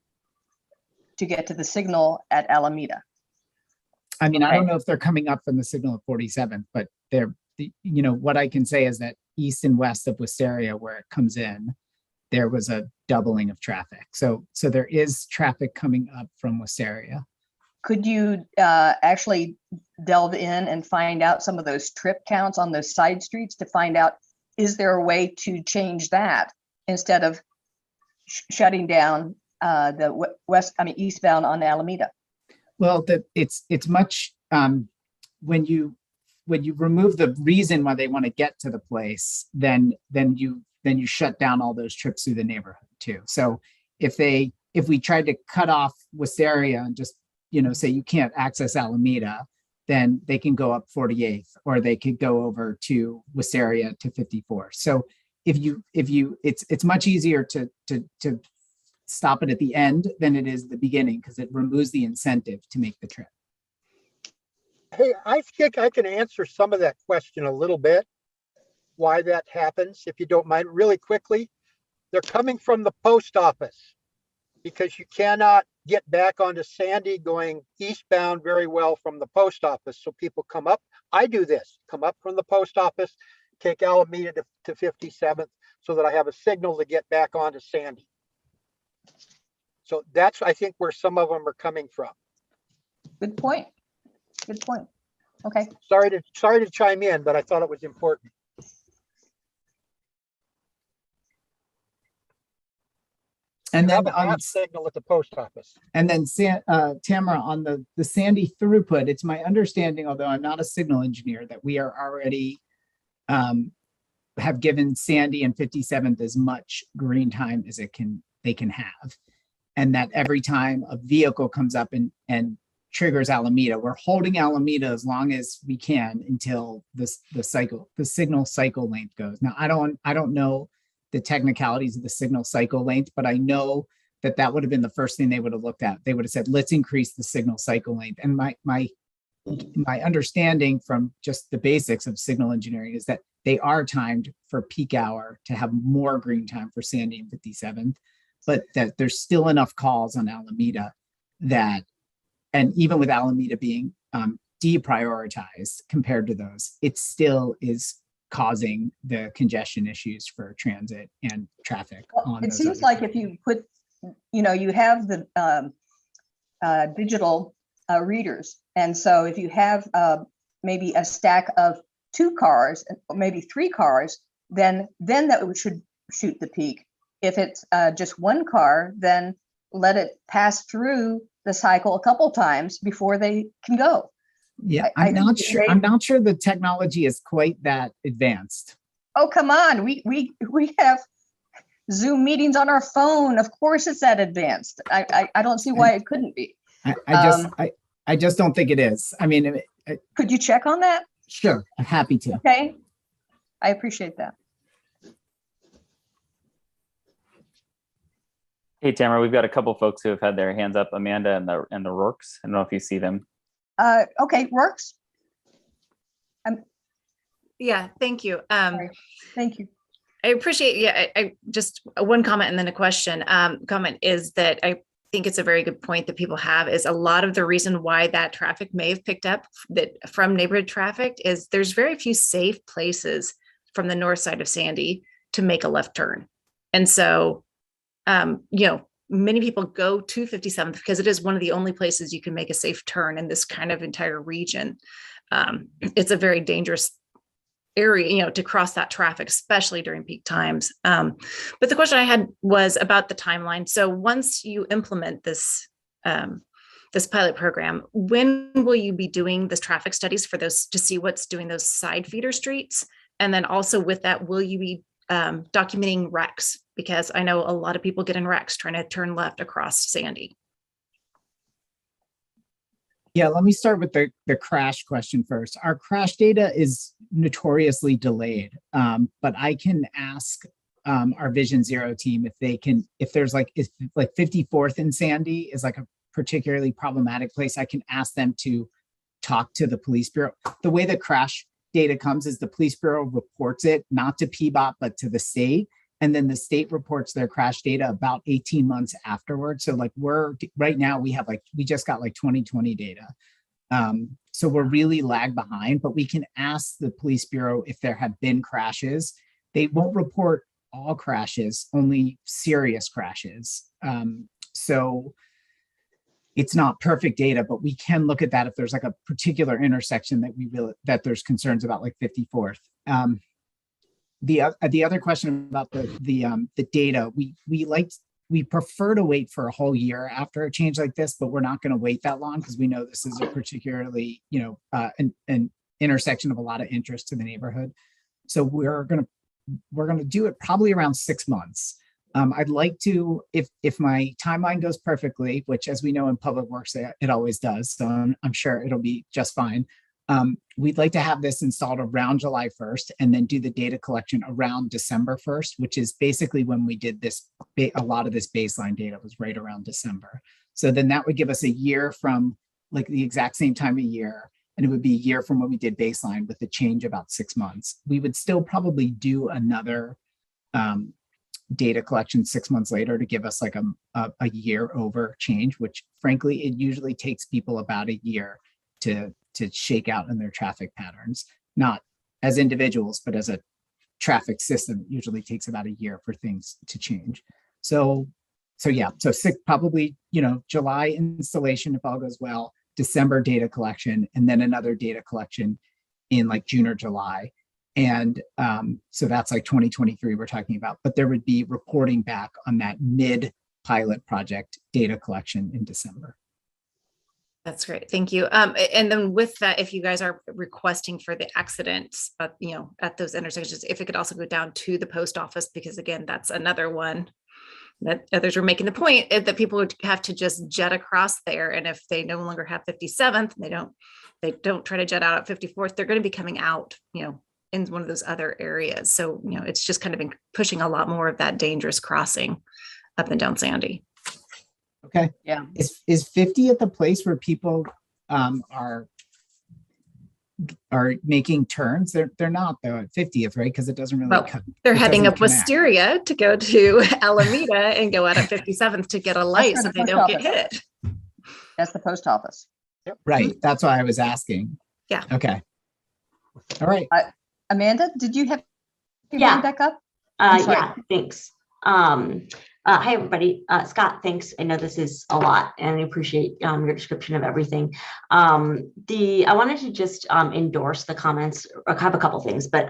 to get to the signal at Alameda. I mean, I don't know if they're coming up from the signal at 47th, but they're, what I can say is that east and west of Wisteria, where it comes in, there was a doubling of traffic. So there is traffic coming up from Wisteria. Could you actually delve in and find out some of those trip counts on those side streets to find out, is there a way to change that instead of shutting down the eastbound on Alameda? Well, it's much when you remove the reason why they want to get to the place, then you shut down all those trips through the neighborhood too. So if we tried to cut off Wisteria and just say you can't access Alameda, then they can go up 48th, or they could go over to Wisteria to 54. So it's much easier to stop it at the end than it is the beginning, because it removes the incentive to make the trip. Hey, I think I can answer some of that question a little bit, why that happens, if you don't mind, really quickly. They're coming from the post office because you cannot get back onto Sandy going eastbound very well from the post office. So people come up. I do this, come up from the post office, take Alameda to 57th so that I have a signal to get back onto Sandy. So that's, I think, where some of them are coming from. Good point. Good point. Okay. Sorry to chime in, but I thought it was important. And you then have a half signal at the post office. And then Tamara, on the Sandy throughput, it's my understanding, although I'm not a signal engineer, that we are already have given Sandy and 57th as much green time as they can have. And that every time a vehicle comes up and triggers Alameda, we're holding Alameda as long as we can until the signal cycle length goes. Now, I don't know the technicalities of the signal cycle length, but I know that would have been the first thing they would have looked at. They would have said, let's increase the signal cycle length. And my understanding from just the basics of signal engineering is that they are timed for peak hour to have more green time for Sandy and 57th, but that there's still enough calls on Alameda that, and even with Alameda being deprioritized compared to those, it still is causing the congestion issues for transit and traffic. It seems like if you put, you have the digital readers. And so if you have maybe a stack of 2 cars, or maybe 3 cars, then that should shoot the peak. If it's just 1 car, then let it pass through the cycle a couple times before they can go. Yeah, I'm not sure the technology is quite that advanced. Oh, come on. We have Zoom meetings on our phone. Of course it's that advanced. I don't see why it couldn't be. I just don't think it is. I mean, could you check on that? Sure, I'm happy to. Okay. I appreciate that. Hey, Tamara, we've got a couple folks who have had their hands up, Amanda and the Rourkes. I don't know if you see them. Okay, works. Yeah, thank you. Thank you. I appreciate, I just one comment and then a question. Comment is that I think it's a very good point that people have is a lot of the reason why that traffic may have picked up that from neighborhood traffic is there's very few safe places from the north side of Sandy to make a left turn. And so, many people go to 57th because it is one of the only places you can make a safe turn in this kind of entire region. It's a very dangerous area, to cross that traffic, especially during peak times. But the question I had was about the timeline. So once you implement this, this pilot program, when will you be doing this traffic studies for those to see what's doing those side feeder streets? And then also with that, will you be documenting wrecks? Because I know a lot of people get in wrecks trying to turn left across Sandy. Yeah, let me start with the crash question first. Our crash data is notoriously delayed, but I can ask our Vision Zero team if there's like 54th and Sandy is like a particularly problematic place, I can ask them to talk to the police bureau. The way the crash data comes is the police bureau reports it, not to PBOT, but to the state. And then the state reports their crash data about 18 months afterwards. So like right now we just got 2020 data. So we're really lag behind, but we can ask the police bureau if there have been crashes. They won't report all crashes, only serious crashes. So it's not perfect data, but we can look at that if there's like a particular intersection that there's concerns about, like 54th. The other question about the data, we prefer to wait for a whole year after a change like this, but we're not going to wait that long because we know this is a particularly an intersection of a lot of interest to the neighborhood. So we're going to do it probably around 6 months. I'd like to, if my timeline goes perfectly, which as we know in public works, it always does. So I'm sure it'll be just fine. We'd like to have this installed around July 1st and then do the data collection around December 1st, which is basically when we did this. A lot of this baseline data was right around December. So then that would give us a year from like the exact same time of year. And it would be a year from when we did baseline with a change about 6 months. We would still probably do another data collection 6 months later to give us like a year over change, which frankly, it usually takes people about a year to shake out in their traffic patterns, not as individuals, but as a traffic system. It usually takes about a year for things to change. So probably, July installation, if all goes well, December data collection, and then another data collection in like June or July. And so that's like 2023 we're talking about, but there would be reporting back on that mid pilot project data collection in December. That's great. Thank you. And then with that, if you guys are requesting for the accidents, at those intersections, if it could also go down to the post office, because again, that's another one that others are making the point that people would have to just jet across there. And if they no longer have 57th, they don't try to jet out at 54th, they're going to be coming out, in one of those other areas. So, it's just kind of been pushing a lot more of that dangerous crossing up and down Sandy. Okay. Yeah. Is 50 at the place where people are making turns? They're not though at 50th, right? Because it doesn't really cut. They're heading up Wisteria to go to Alameda and go out at 57th to get a light so they don't get hit. That's the post office. Right. That's why I was asking. Yeah. Okay. All right. Amanda, did you have your hand back up? Yeah, thanks. Hi, everybody. Scott, thanks. I know this is a lot and I appreciate your description of everything. I wanted to just endorse the comments. I have a couple things, but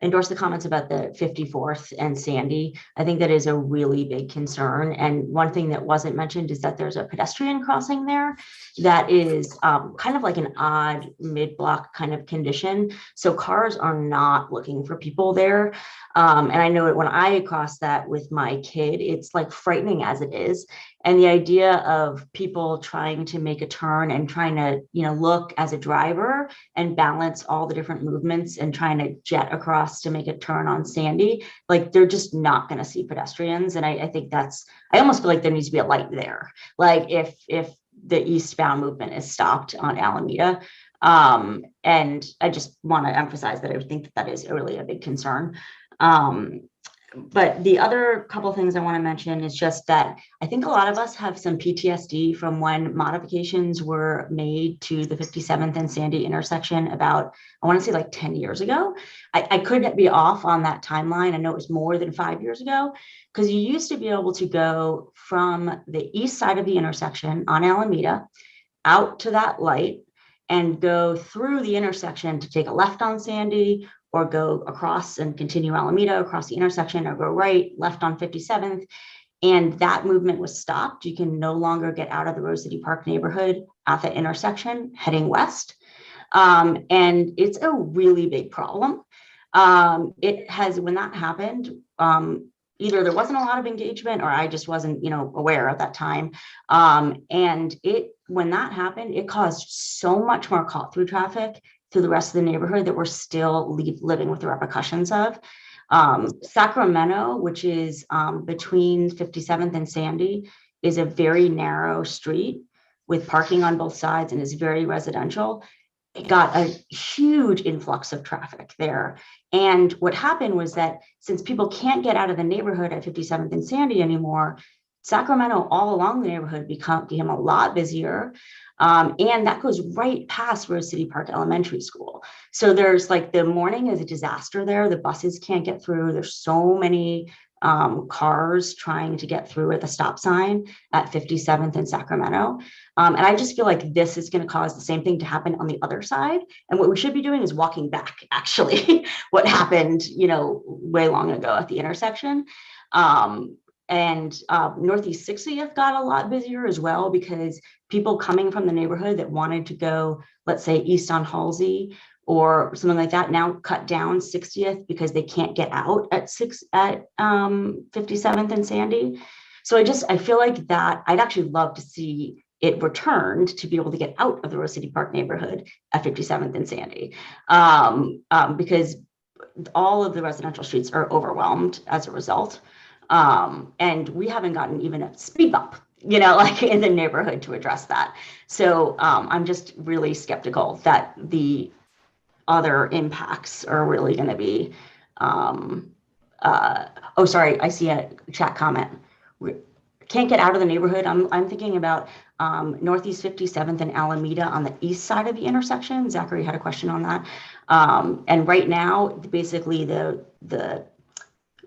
endorse the comments about the 54th and Sandy. I think that is a really big concern. And one thing that wasn't mentioned is that there's a pedestrian crossing there that is kind of like an odd mid-block kind of condition. So cars are not looking for people there. And I know that when I cross that with my kid, it's like frightening as it is. And the idea of people trying to make a turn and trying to, look as a driver and balance all the different movements and trying to jet across to make a turn on Sandy, like they're just not going to see pedestrians. And I think I almost feel like there needs to be a light there. Like if the eastbound movement is stopped on Alameda. And I just want to emphasize that I think that is really a big concern. But the other couple of things I want to mention is just that I think a lot of us have some PTSD from when modifications were made to the 57th and Sandy intersection about, I want to say like 10 years ago. I could be off on that timeline. I know it was more than 5 years ago, because you used to be able to go from the east side of the intersection on Alameda out to that light and go through the intersection to take a left on Sandy, or go across and continue Alameda across the intersection, or go right, left on 57th. And that movement was stopped. You can no longer get out of the Rose City Park neighborhood at the intersection heading west. And it's a really big problem. When that happened, either there wasn't a lot of engagement or I just wasn't, aware at that time. And when that happened, it caused so much more cut through traffic through the rest of the neighborhood that we're still living with the repercussions of. Sacramento, which is between 57th and Sandy, is a very narrow street with parking on both sides and is very residential. It got a huge influx of traffic there. And what happened was that since people can't get out of the neighborhood at 57th and Sandy anymore, Sacramento all along the neighborhood became a lot busier. And that goes right past Rose City Park Elementary School. So there's like the morning is a disaster there. The buses can't get through. There's so many cars trying to get through at the stop sign at 57th and Sacramento. And I just feel like this is going to cause the same thing to happen on the other side. And what we should be doing is walking back, actually, what happened, way long ago at the intersection. And Northeast 60th got a lot busier as well, because people coming from the neighborhood that wanted to go, let's say, east on Halsey or something like that, now cut down 60th because they can't get out at 57th and Sandy. So I feel like that I'd actually love to see it returned to be able to get out of the Rose City Park neighborhood at 57th and Sandy, because all of the residential streets are overwhelmed as a result. And we haven't gotten even a speed bump, like in the neighborhood to address that. So I'm just really skeptical that the other impacts are really going to be, oh, sorry, I see a chat comment. Can't get out of the neighborhood. I'm thinking about Northeast 57th and Alameda on the east side of the intersection. Zachary had a question on that. And right now, basically the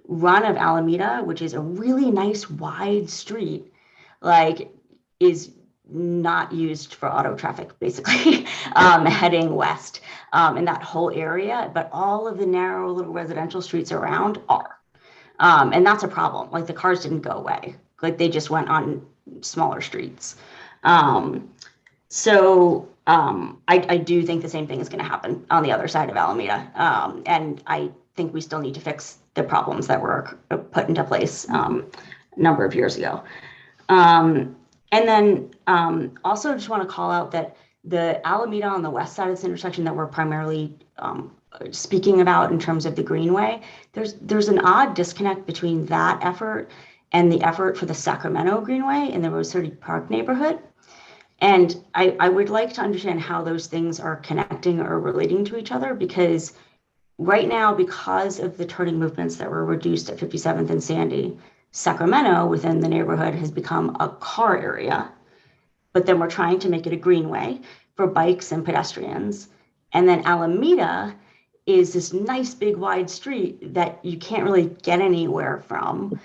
run of Alameda, which is a really nice wide street, like is not used for auto traffic, basically, heading west in that whole area, but all of the narrow little residential streets around are. And that's a problem. Like the cars didn't go away. Like they just went on smaller streets. So I do think the same thing is going to happen on the other side of Alameda. And I think we still need to fix the problems that were put into place a number of years ago. And then also just want to call out that the Alameda on the west side of this intersection that we're primarily speaking about in terms of the Greenway, there's an odd disconnect between that effort and the effort for the Sacramento Greenway in the Rose City Park neighborhood. And I would like to understand how those things are connecting or relating to each other, because right now, because of the turning movements that were reduced at 57th and Sandy, Sacramento within the neighborhood has become a car area, but then we're trying to make it a greenway for bikes and pedestrians. And then Alameda is this nice big wide street that you can't really get anywhere from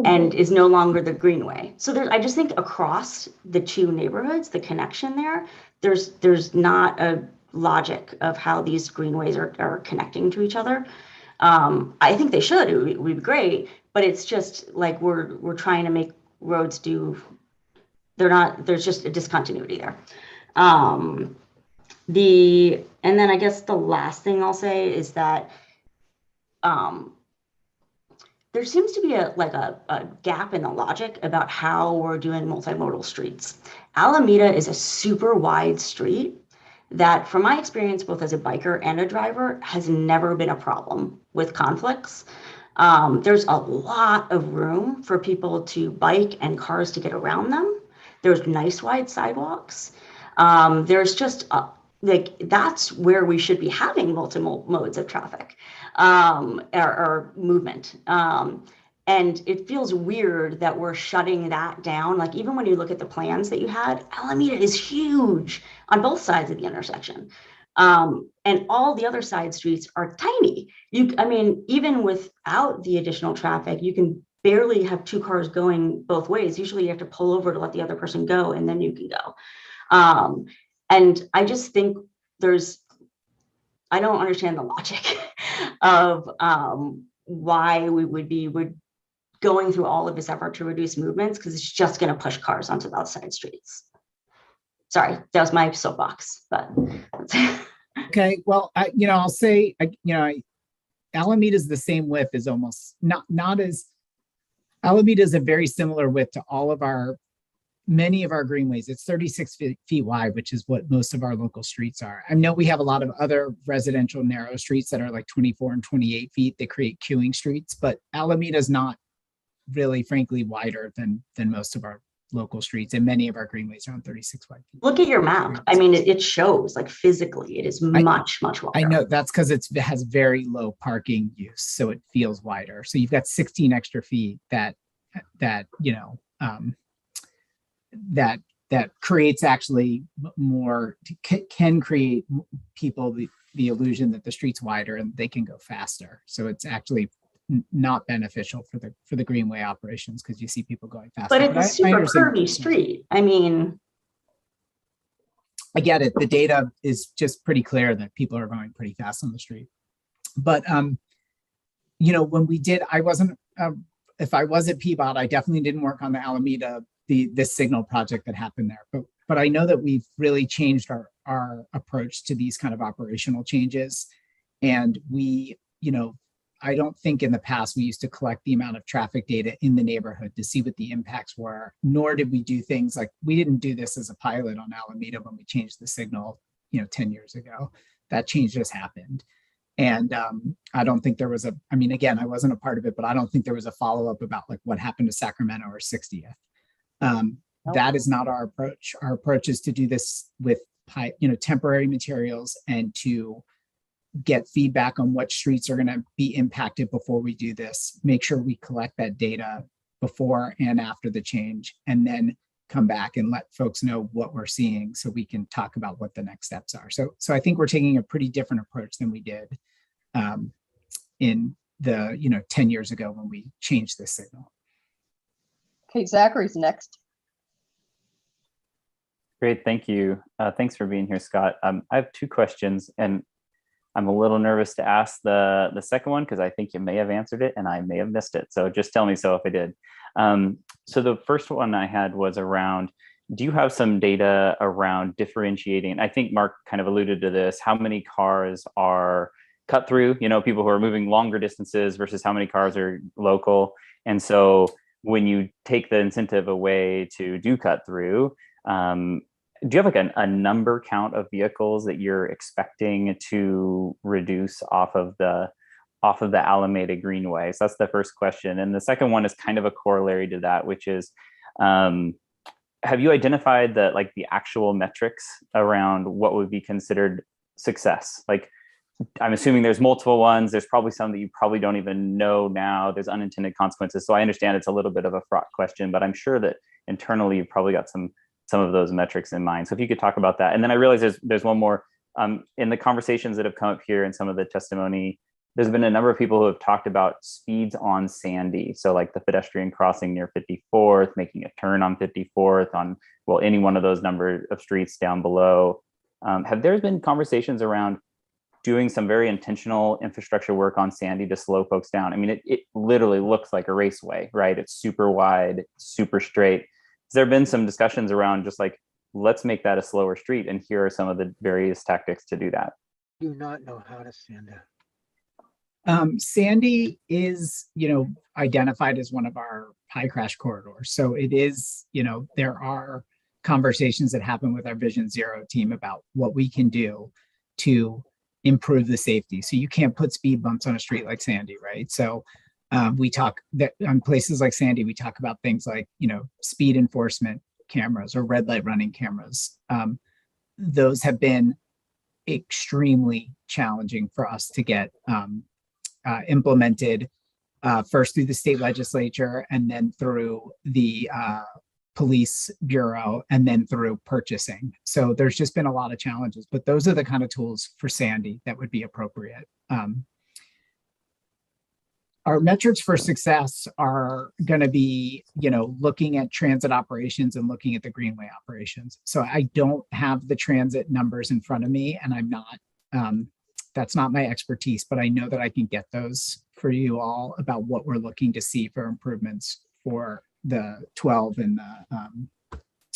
and is no longer the greenway. So I just think across the two neighborhoods, the connection there's not a logic of how these greenways are connecting to each other. I think they should, it would be great, but it's just like we're trying to make roads there's just a discontinuity there. And then I guess the last thing I'll say is that there seems to be a gap in the logic about how we're doing multimodal streets. Alameda is a super wide street that, from my experience, both as a biker and a driver, has never been a problem with conflicts. There's a lot of room for people to bike and cars to get around them. There's nice wide sidewalks. There's just that's where we should be having multiple modes of traffic or movement. And it feels weird that we're shutting that down. Like even when you look at the plans that you had, Alameda is huge on both sides of the intersection. And all the other side streets are tiny. Even without the additional traffic, you can barely have two cars going both ways. Usually you have to pull over to let the other person go and then you can go. And I just think I don't understand the logic of why we would be going through all of this effort to reduce movements, because it's just going to push cars onto the outside streets. Sorry, that was my soapbox, but. Okay, well, I'll say, Alameda is the same width as almost not as, Alameda is a very similar width to many of our greenways. It's 36 feet wide, which is what most of our local streets are. I know we have a lot of other residential narrow streets that are like 24 and 28 feet that create queuing streets, but Alameda is not really, frankly, wider than most of our local streets, and many of our greenways are on 36 wide feet. Look at your map. It shows like physically it is much wider. I know that's because it has very low parking use, so it feels wider. So you've got 16 extra feet that creates actually more, can create people the illusion that the street's wider and they can go faster. So it's actually not beneficial for the greenway operations because you see people going faster. But it's a super curvy street. I get it. The data is just pretty clear that people are going pretty fast on the street. But when we did, I wasn't. If I was at Peabody, I definitely didn't work on the Alameda, this signal project that happened there. But I know that we've really changed our approach to these kind of operational changes, and we, I don't think in the past we used to collect the amount of traffic data in the neighborhood to see what the impacts were, nor did we do things like, we didn't do this as a pilot on Alameda when we changed the signal, 10 years ago. That change just happened. And I don't think there was again, I wasn't a part of it, but I don't think there was a follow-up about like what happened to Sacramento or 60th. That is not our approach. Our approach is to do this with temporary materials and to get feedback on what streets are going to be impacted before we do this. Make sure we collect that data before and after the change, and then come back and let folks know what we're seeing so we can talk about what the next steps are. So I think we're taking a pretty different approach than we did in the 10 years ago when we changed this signal. Okay, Zachary's next. Great, thank you. Thanks for being here, Scott. I have two questions, and I'm a little nervous to ask the second one because I think you may have answered it and I may have missed it. So just tell me so if I did. So the first one I had was around, do you have some data around differentiating? I think Mark kind of alluded to this, how many cars are cut through, people who are moving longer distances versus how many cars are local. And so when you take the incentive away to do cut through, do you have like a number count of vehicles that you're expecting to reduce off of the Alameda Greenway? So that's the first question. And the second one is kind of a corollary to that, which is, have you identified the actual metrics around what would be considered success? Like, I'm assuming there's multiple ones. There's probably some that you probably don't even know now. There's unintended consequences. So I understand it's a little bit of a fraught question, but I'm sure that internally you've probably got some of those metrics in mind. So if you could talk about that. And then I realize there's one more. In the conversations that have come up here and some of the testimony, there's been a number of people who have talked about speeds on Sandy. So like the pedestrian crossing near 54th, making a turn on 54th, on, well, any one of those number of streets down below. Have there been conversations around doing some very intentional infrastructure work on Sandy to slow folks down? I mean, it literally looks like a raceway, right? It's super wide, super straight. Has there been some discussions around just like, let's make that a slower street, and here are some of the various tactics to do that? Do not know how to send it. Sandy is, identified as one of our high crash corridors. So it is, there are conversations that happen with our Vision Zero team about what we can do to improve the safety. So you can't put speed bumps on a street like Sandy, right? So we talk that on places like Sandy, we talk about things like, speed enforcement cameras or red light running cameras. Those have been extremely challenging for us to get implemented, first through the state legislature and then through the police bureau and then through purchasing. So there's just been a lot of challenges, but those are the kind of tools for Sandy that would be appropriate. Our metrics for success are going to be, looking at transit operations and looking at the Greenway operations. So I don't have the transit numbers in front of me, and I'm not, that's not my expertise, but I know that I can get those for you all about what we're looking to see for improvements for the 12 and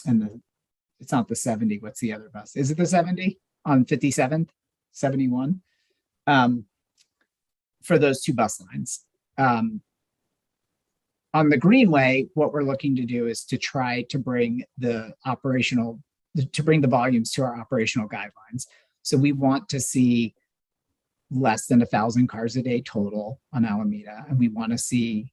the, it's not the 70. What's the other bus? Is it the 70 on 57th, 71? For those two bus lines. On the Greenway, what we're looking to do is to try to bring the volumes to our operational guidelines. So we want to see less than 1,000 cars a day total on Alameda, and we want to see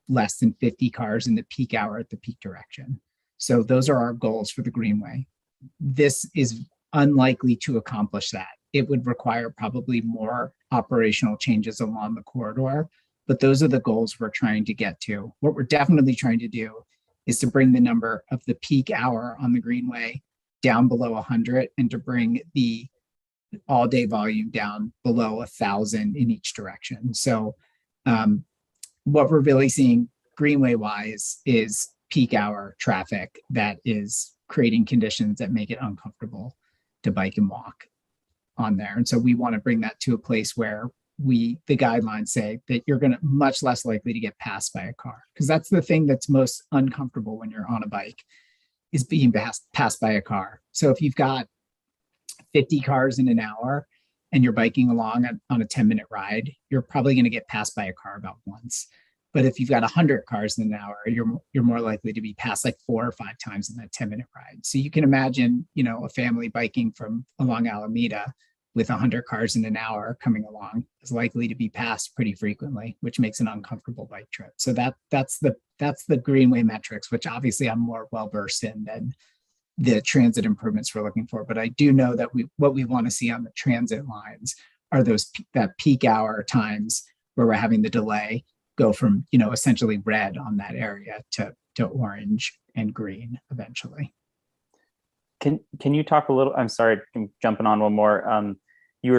less than 50 cars in the peak hour at the peak direction. So those are our goals for the Greenway. This is unlikely to accomplish that. It would require probably more operational changes along the corridor, but those are the goals we're trying to get to. What we're definitely trying to do is to bring the number of the peak hour on the Greenway down below 100 and to bring the all-day volume down below 1,000 in each direction. So what we're really seeing Greenway-wise is peak hour traffic that is creating conditions that make it uncomfortable to bike and walk on there. And so we want to bring that to a place where the guidelines say that you're going to much less likely to get passed by a car, because that's the thing that's most uncomfortable when you're on a bike is being passed by a car. So if you've got 50 cars in an hour and you're biking along on a 10-minute ride, you're probably going to get passed by a car about once. But if you've got 100 cars in an hour, you're more likely to be passed like 4 or 5 times in that 10-minute ride. So you can imagine, a family biking from along Alameda with 100 cars in an hour coming along is likely to be passed pretty frequently, which makes an uncomfortable bike trip. So that's the Greenway metrics, which obviously I'm more well versed in than the transit improvements we're looking for. But I do know that what we want to see on the transit lines are that peak hour times where we're having the delay go from, essentially red on that area to orange and green eventually. Can you talk a little, I'm sorry, I'm jumping on one more. You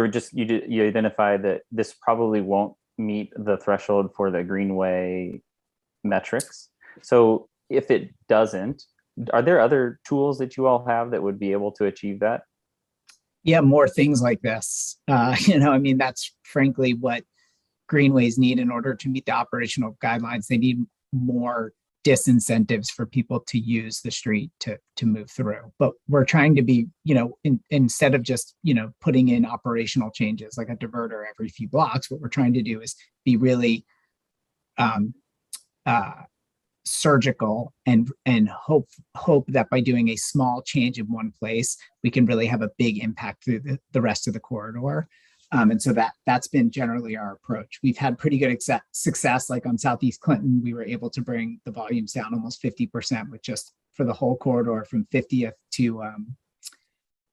identified that this probably won't meet the threshold for the Greenway metrics. So if it doesn't, are there other tools that you all have that would be able to achieve that? Yeah, more things like this. That's frankly what Greenways need in order to meet the operational guidelines. They need more disincentives for people to use the street to move through. But we're trying to be, instead of just, putting in operational changes like a diverter every few blocks, what we're trying to do is be really surgical and hope that by doing a small change in one place, we can really have a big impact through the rest of the corridor. And so that's been generally our approach. We've had pretty good success, like on Southeast Clinton, we were able to bring the volumes down almost 50% with just for the whole corridor from 50th to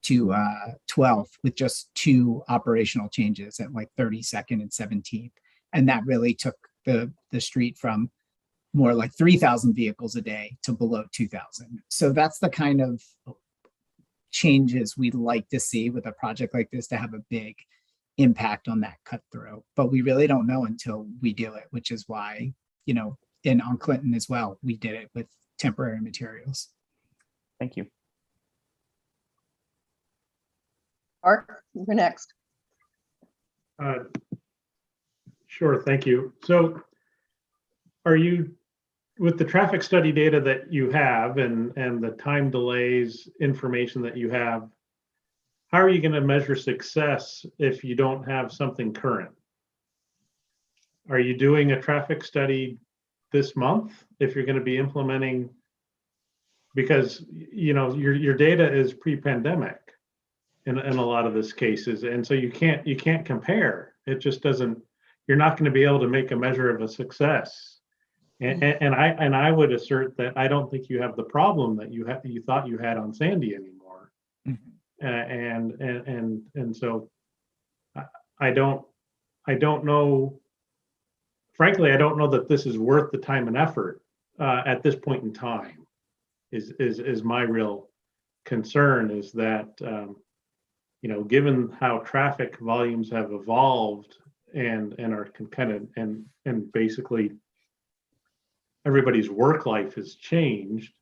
12th with just 2 operational changes at like 32nd and 17th. And that really took the street from more like 3,000 vehicles a day to below 2,000. So that's the kind of changes we'd like to see with a project like this to have a big impact on that cut through, but we really don't know until we do it, which is why, on Clinton as well, we did it with temporary materials. Thank you. Art, you're next. Sure, thank you. So are you, with the traffic study data that you have and the time delays information that you have, how are you going to measure success if you don't have something current? Are you doing a traffic study this month if you're going to be implementing? Because your data is pre-pandemic in a lot of these cases, and so you can't compare. It just doesn't. You're not going to be able to make a measure of a success. And I would assert that I don't think you have the problem that you thought you had on Sandy anymore. Mm-hmm. And so I don't know, frankly, I don't know that this is worth the time and effort at this point in time is my real concern, is that, given how traffic volumes have evolved and are kind of, and basically everybody's work life has changed,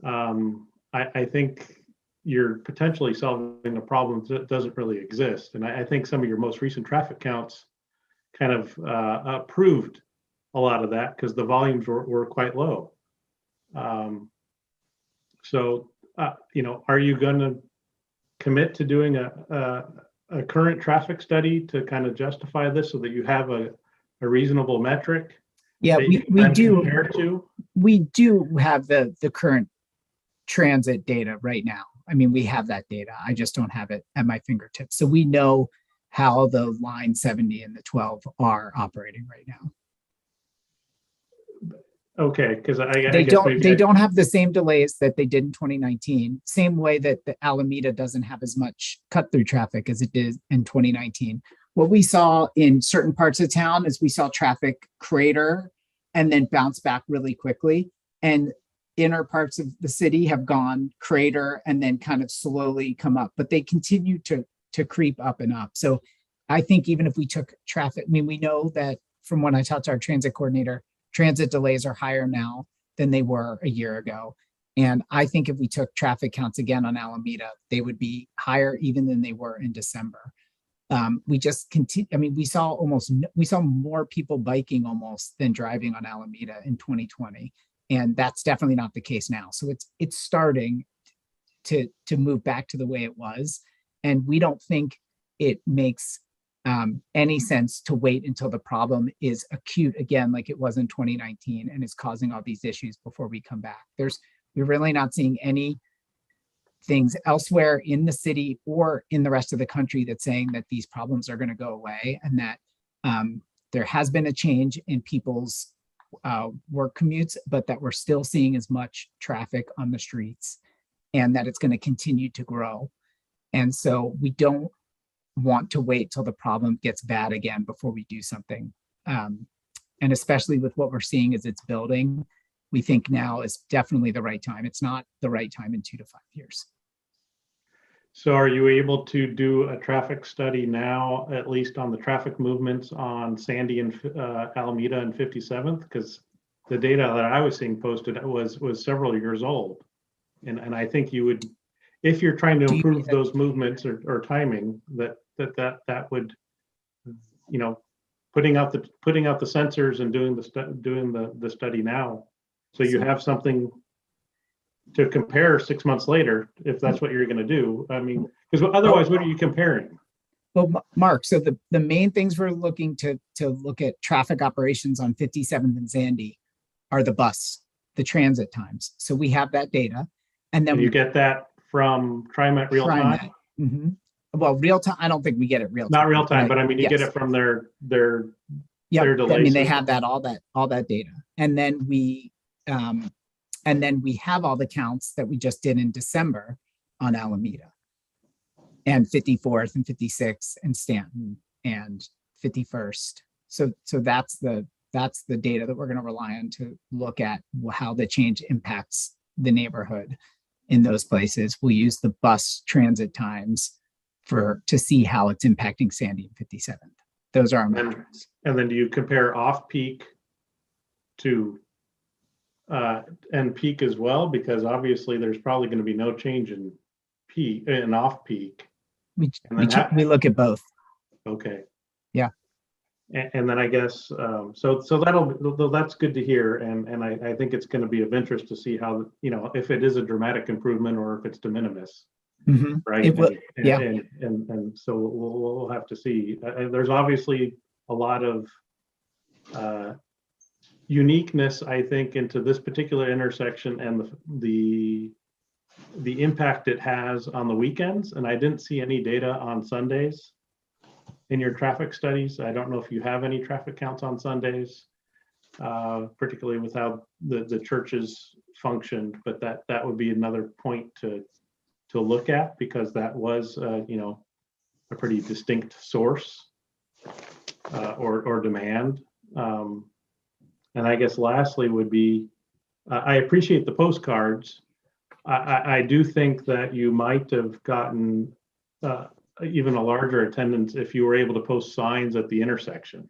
I think you're potentially solving a problem that doesn't really exist. And I think some of your most recent traffic counts kind of proved a lot of that, because the volumes were quite low. Are you going to commit to doing a current traffic study to kind of justify this so that you have a reasonable metric? Yeah, we do. We do have the current transit data right now. I mean, we have that data. I just don't have it at my fingertips. So we know how the line 70 and the 12 are operating right now. Okay, because they don't have the same delays that they did in 2019. Same way that the Alameda doesn't have as much cut through traffic as it did in 2019. What we saw in certain parts of town is we saw traffic crater and then bounce back really quickly. And inner parts of the city have gone crater and then kind of slowly come up, but they continue to creep up and up. So I think even if we took traffic, I mean, we know that from when I talked to our transit coordinator, transit delays are higher now than they were a year ago. And I think if we took traffic counts again on Alameda, they would be higher even than they were in December. We just continue. I mean, we saw more people biking almost than driving on Alameda in 2020. And that's definitely not the case now. So it's starting to move back to the way it was. And we don't think it makes any sense to wait until the problem is acute again, like it was in 2019, and is causing all these issues before we come back. We're really not seeing any things elsewhere in the city or in the rest of the country that's saying that these problems are going to go away, and that there has been a change in people's work commutes, but that we're still seeing as much traffic on the streets, and that it's going to continue to grow. And so we don't want to wait till the problem gets bad again before we do something. And especially with what we're seeing as it's building, we think now is definitely the right time. It's not the right time in 2 to 5 years. So are you able to do a traffic study now, at least on the traffic movements on Sandy and Alameda and 57th? Because the data that I was seeing posted was several years old. And I think you would, if you're trying to improve those movements or timing, that would, you know, putting out the sensors and doing the study now, so you have something to compare 6 months later, if that's what you're going to do. I mean, because otherwise, what are you comparing? Well, Mark, so the main things we're looking to look at traffic operations on 57th and Sandy are the transit times. So we have that data, and then you get that from TriMet real time. Mm-hmm. Well, real time, I don't think we get it real time. Not real time, but I mean, you get it from their delays. I mean, they have that all that data, and then we have all the counts that we just did in December on Alameda and 54th and 56th and Stanton and 51st. So that's the data that we're going to rely on to look at how the change impacts the neighborhood in those places. We'll use the bus transit times to see how it's impacting Sandy and 57th. Those are our metrics. And then do you compare off-peak to and peak as well? Because obviously there's probably going to be no change in peak and off-peak. We look at both. Okay. Yeah. And then I guess so that's good to hear, and I think it's going to be of interest to see how, you know, if it is a dramatic improvement or if it's de minimis. Mm-hmm. Right. And so we'll have to see. There's obviously a lot of uniqueness, I think, into this particular intersection and the impact it has on the weekends. And I didn't see any data on Sundays in your traffic studies. I don't know if you have any traffic counts on Sundays, particularly with how the churches functioned, but that would be another point to look at, because that was, you know, a pretty distinct source or demand. And I guess lastly would be, I appreciate the postcards. I do think that you might have gotten even a larger attendance if you were able to post signs at the intersection.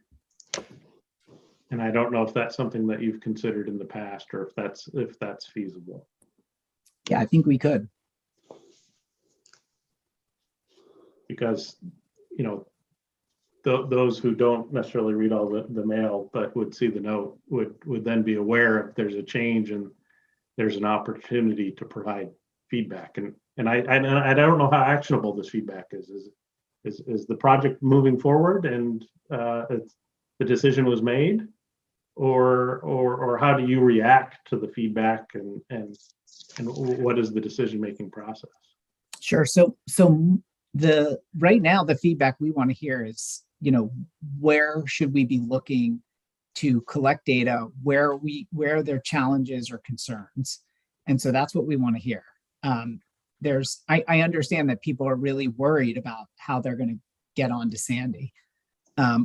And I don't know if that's something that you've considered in the past, or if that's feasible. Yeah, I think we could. Because, you know, those who don't necessarily read all the mail but would see the note would then be aware if there's a change and there's an opportunity to provide feedback. And I don't know how actionable this feedback is. Is the project moving forward and the decision was made, or how do you react to the feedback, and what is the decision-making process? Sure. So right now the feedback we want to hear is, you know, where should we be looking to collect data, where there are challenges or concerns, and so that's what we want to hear. I understand that people are really worried about how they're going to get onto Sandy,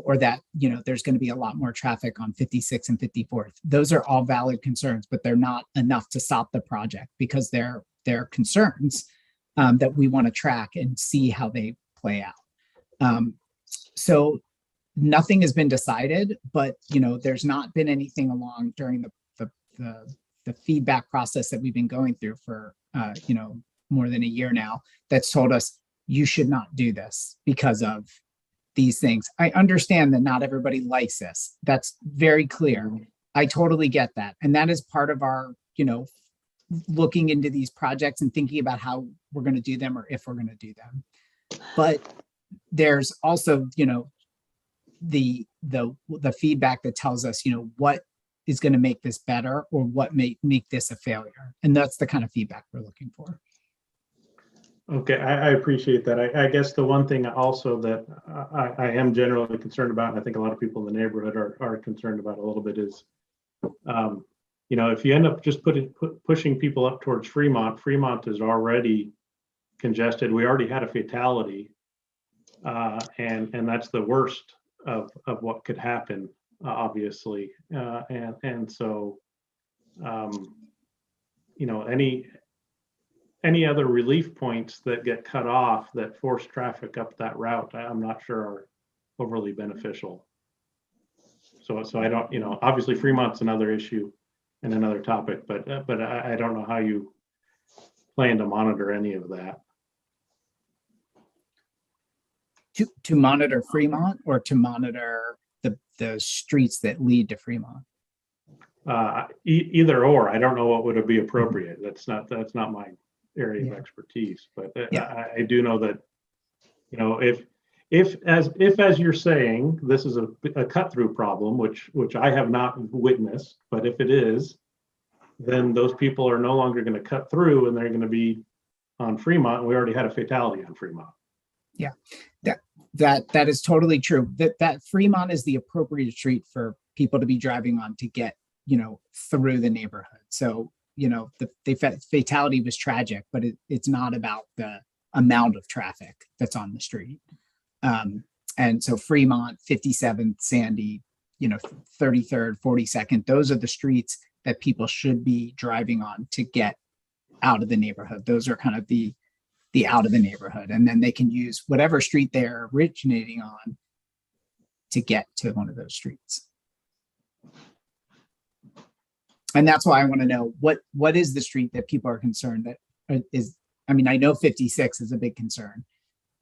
or that, you know, there's going to be a lot more traffic on 56 and 54th. Those are all valid concerns, but they're not enough to stop the project, because they're concerns that we want to track and see how they play out. So nothing has been decided, but, you know, there's not been anything along during the feedback process that we've been going through for, you know, more than a year now, that's told us you should not do this because of these things. I understand that not everybody likes this. That's very clear. I totally get that. And that is part of our, you know, looking into these projects and thinking about how we're going to do them or if we're going to do them. But there's also, the feedback that tells us, what is going to make this better or what may make this a failure. And that's the kind of feedback we're looking for. Okay, I appreciate that. I guess the one thing also that I am generally concerned about, and I think a lot of people in the neighborhood are concerned about a little bit is, if you end up just pushing people up towards Fremont is already congested. We already had a fatality, and that's the worst of what could happen, obviously. So, any other relief points that get cut off that force traffic up that route, I'm not sure are overly beneficial. So I don't, obviously Fremont's another issue and another topic, but I don't know how you plan to monitor any of that. To monitor Fremont or to monitor the streets that lead to Fremont? Either or. I don't know what would be appropriate. That's not my area of expertise, but I do know that, if as you're saying, this is a cut through problem, which I have not witnessed, but if it is, then those people are no longer going to cut through and they're going to be on Fremont. And we already had a fatality on Fremont. Yeah, that is totally true. That Fremont is the appropriate street for people to be driving on to get, through the neighborhood. So, the fatality was tragic, but it's not about the amount of traffic that's on the street. And so Fremont, 57th, Sandy, 33rd, 42nd, those are the streets that people should be driving on to get out of the neighborhood. Those are kind of the out of the neighborhood. And then they can use whatever street they're originating on to get to one of those streets. And that's why I want to know what is the street that people are concerned that is, I know 56 is a big concern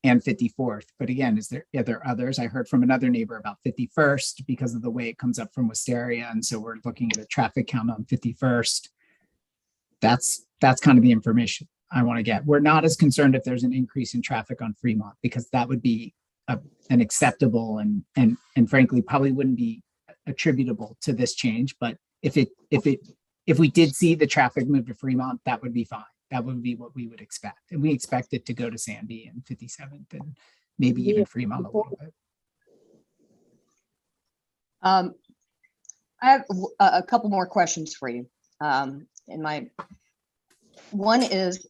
and 54th, but again, are there others? I heard from another neighbor about 51st because of the way it comes up from Wisteria. And so we're looking at a traffic count on 51st. That's kind of the information I want to get. We're not as concerned if there's an increase in traffic on Fremont, because that would be an acceptable and frankly probably wouldn't be attributable to this change. But if we did see the traffic move to Fremont, that would be fine. That would be what we would expect. And we expect it to go to Sandy and 57th and maybe even Fremont a little bit. I have a couple more questions for you. One is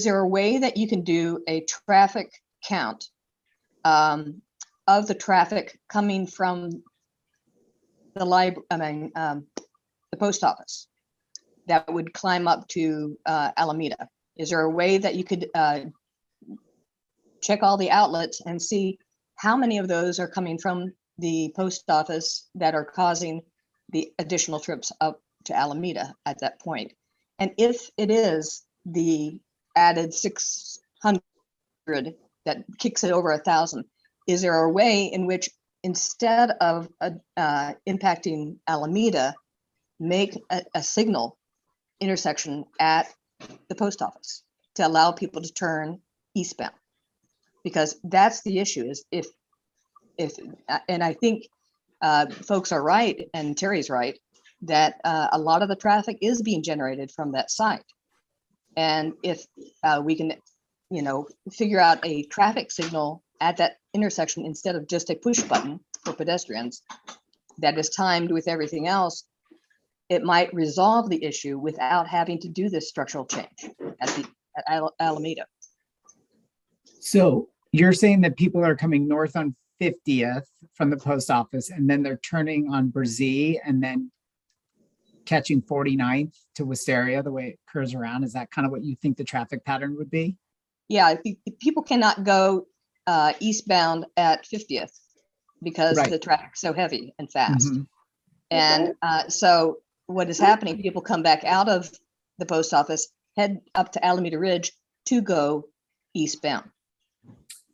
there a way that you can do a traffic count of the traffic coming from the the post office that would climb up to Alameda? Is there a way that you could check all the outlets and see how many of those are coming from the post office that are causing the additional trips up to Alameda at that point? And if it is the added 600 that kicks it over 1,000, is there a way in which instead of impacting Alameda, make a signal intersection at the post office to allow people to turn eastbound? Because that's the issue, is if and I think folks are right, and Terry's right, that a lot of the traffic is being generated from that site. And if we can, figure out a traffic signal at that intersection instead of just a push button for pedestrians that is timed with everything else, it might resolve the issue without having to do this structural change at Alameda. So you're saying that people are coming north on 50th from the post office, and then they're turning on Brzee and then catching 49th to Wisteria, the way it curves around. Is that kind of what you think the traffic pattern would be? Yeah, people cannot go eastbound at 50th because the traffic's so heavy and fast. Mm-hmm. And so what is happening, people come back out of the post office, head up to Alameda Ridge to go eastbound.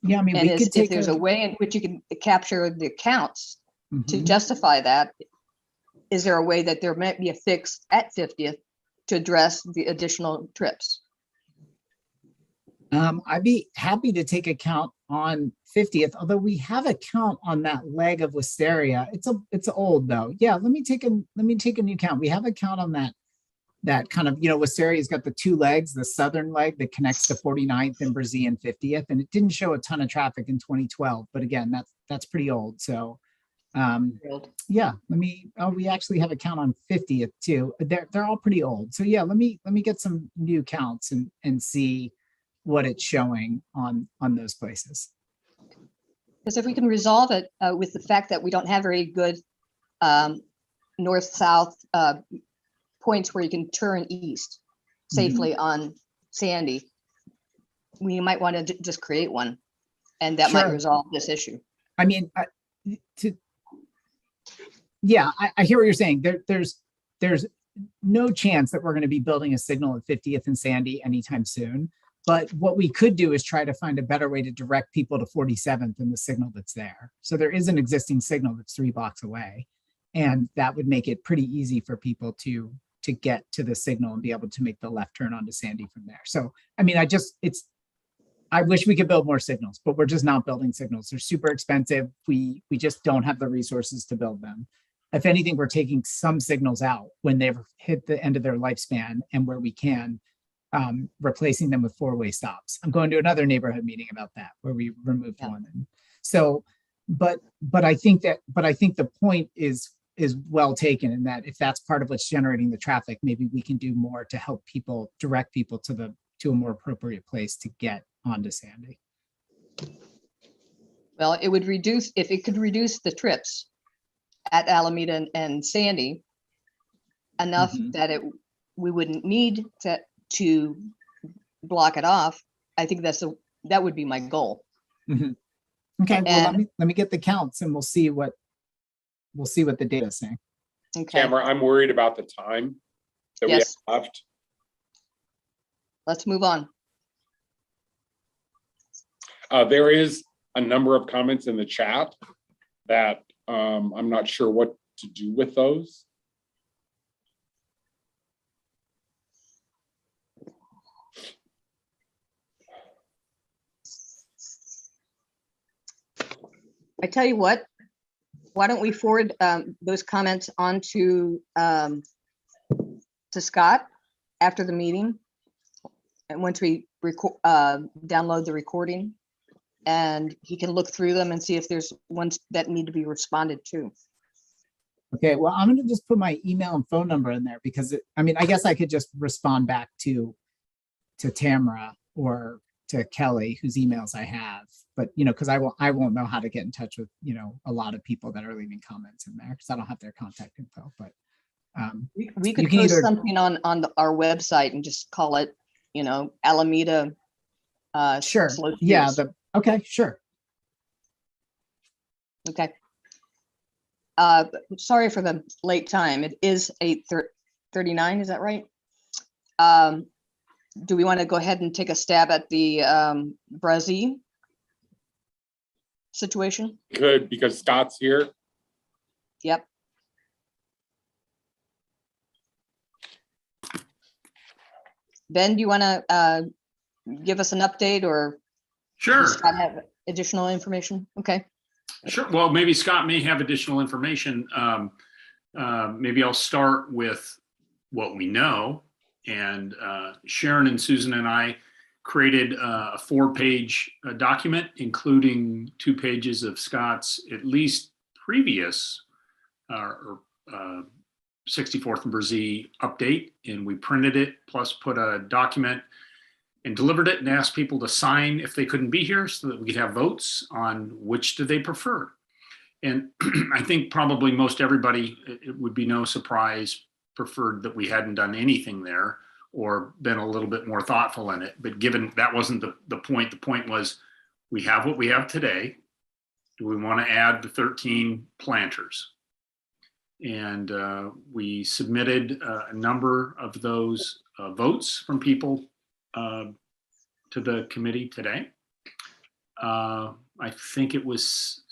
Yeah, and if there's a way in which you can capture the counts to justify that, is there a way that there might be a fix at 50th to address the additional trips? I'd be happy to take account on 50th, although we have a count on that leg of Wisteria. It's old though. Yeah, let me take a new count. We have a count on that kind of, Wistaria's got the two legs, the southern leg that connects to 49th and Brzee and 50th, and it didn't show a ton of traffic in 2012, but again, that's pretty old. So yeah, we actually have a count on 50th too. They're all pretty old. So yeah, let me get some new counts and see what it's showing on those places. Because if we can resolve it with the fact that we don't have very good north-south points where you can turn east safely on Sandy, we might want to just create one, and that might resolve this issue. I mean, I hear what you're saying. There's no chance that we're going to be building a signal at 50th and Sandy anytime soon. But what we could do is try to find a better way to direct people to 47th and the signal that's there. So there is an existing signal that's 3 blocks away, and that would make it pretty easy for people to get to the signal and be able to make the left turn onto Sandy from there. So, I mean, I wish we could build more signals, but we're just not building signals. They're super expensive. We just don't have the resources to build them. If anything, we're taking some signals out when they've hit the end of their lifespan, and where we can, replacing them with 4-way stops. I'm going to another neighborhood meeting about that, where we removed one. And so, but I think the point is well taken, in that if that's part of what's generating the traffic, maybe we can do more to help people, direct people to a more appropriate place to get onto Sandy. Well, it would reduce, if it could reduce the trips at Alameda and Sandy enough that we wouldn't need to block it off. I think that would be my goal. Okay, well, let me get the counts, and we'll see what the data is saying. Okay. Tamara, I'm worried about the time that we have left. Let's move on. There is a number of comments in the chat that I'm not sure what to do with those. I tell you what, why don't we forward those comments on to Scott after the meeting, and once we download the recording, and he can look through them and see if there's ones that need to be responded to. Okay, well, I'm going to just put my email and phone number in there, because I guess I could just respond back to Tamara or to Kelly, whose emails I have, but because I won't know how to get in touch with a lot of people that are leaving comments in there, because I don't have their contact info. But we could post something on our website and just call it Alameda. Sure. Yeah. Okay. Sure. Okay. Sorry for the late time. It is 8:39. Is that right? Do we want to go ahead and take a stab at the Brzee situation? Good, because Scott's here. Yep. Ben, do you want to give us an update, or sure, Scott have additional information? Okay. Sure. Well, maybe Scott may have additional information. Maybe I'll start with what we know. And Sharon and Susan and I created a 4-page document, including 2 pages of Scott's at least previous 64th and Brzee update. And we printed it, plus put a document and delivered it, and asked people to sign if they couldn't be here, so that we could have votes on which do they prefer. And I think probably most everybody, it would be no surprise, preferred that we hadn't done anything there or been a little bit more thoughtful in it. But given that wasn't the point was, we have what we have today. Do we want to add the 13 planters? And we submitted a number of those votes from people to the committee today. I think it was,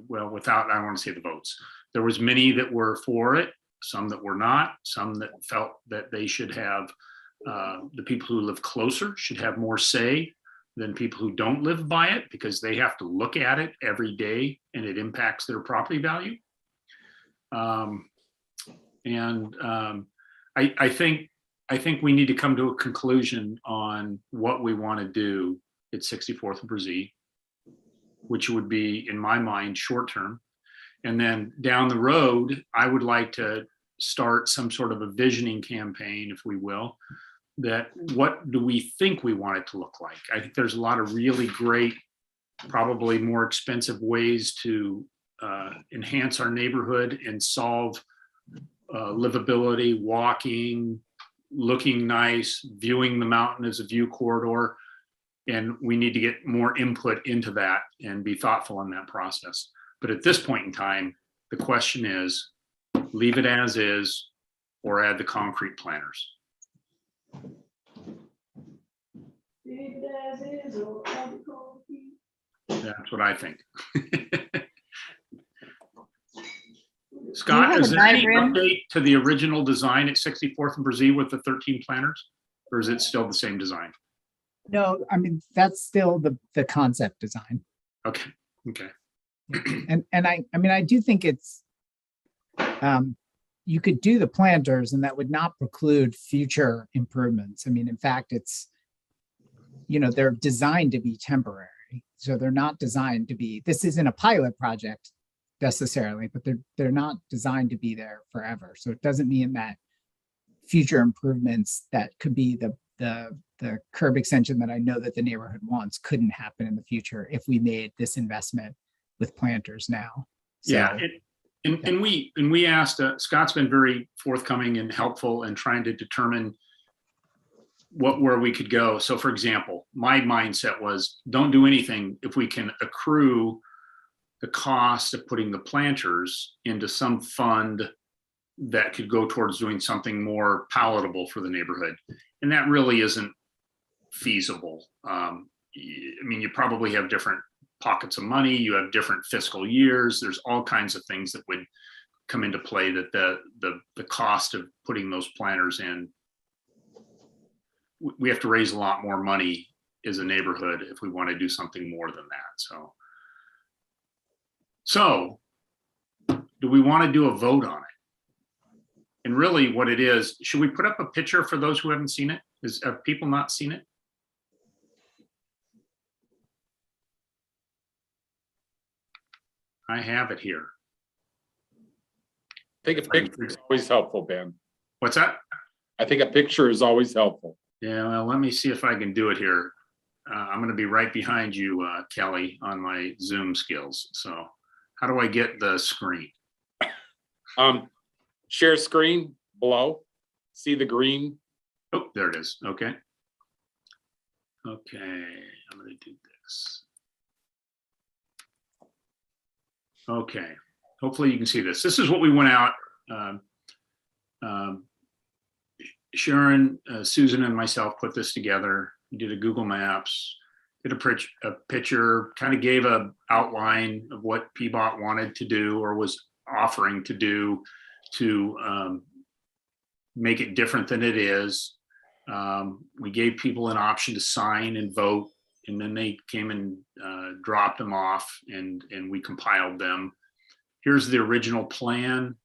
well, without, I don't want to say the votes. There was many that were for it, some that were not, some that felt that they should have, the people who live closer should have more say than people who don't live by it because they have to look at it every day and it impacts their property value. I think we need to come to a conclusion on what we want to do at 64th and Brazee, which would be, in my mind, short term. And then down the road, I would like to start some sort of a visioning campaign, if we will, that what do we think we want it to look like? I think there's a lot of really great, probably more expensive ways to enhance our neighborhood and solve livability, walking, looking nice, viewing the mountain as a view corridor. And we need to get more input into that and be thoughtful in that process. But at this point in time, the question is, leave it as is or add the concrete planters. That's what I think. Scott, is there any update to the original design at 64th and Brazee with the 13 planters, or is it still the same design? No, I mean, that's still the concept design. Okay. Okay. And I mean, I do think it's, you could do the planters and that would not preclude future improvements. I mean, in fact, it's, you know, they're designed to be temporary. So they're not designed to be, this isn't a pilot project necessarily, but they're not designed to be there forever. So it doesn't mean that future improvements that could be the curb extension that I know that the neighborhood wants couldn't happen in the future if we made this investment with planters now. So, yeah. And we asked, Scott's been very forthcoming and helpful in trying to determine where we could go. So for example, my mindset was don't do anything if we can accrue the cost of putting the planters into some fund that could go towards doing something more palatable for the neighborhood. And that really isn't feasible. I mean, you probably have different pockets of money, you have different fiscal years, there's all kinds of things that would come into play that the cost of putting those planters in, we have to raise a lot more money as a neighborhood if we want to do something more than that. So do we want to do a vote on it? And really what it is, should we put up a picture for those who haven't seen it? Have people not seen it? I have it here. I think a picture is always helpful, Ben. What's that? I think a picture is always helpful. Yeah, well, let me see if I can do it here. I'm going to be right behind you, Kelly, on my Zoom skills. So how do I get the screen? Share screen below. See the green? Oh, there it is. Okay. Okay, I'm going to do this. Okay, hopefully you can see this. This is what we went out. Sharon, Susan, and myself put this together. We did a Google Maps, did a picture, kind of gave an outline of what PBOT wanted to do or was offering to do to make it different than it is. We gave people an option to sign and vote, and then they came and dropped them off, and we compiled them. Here's the original plan.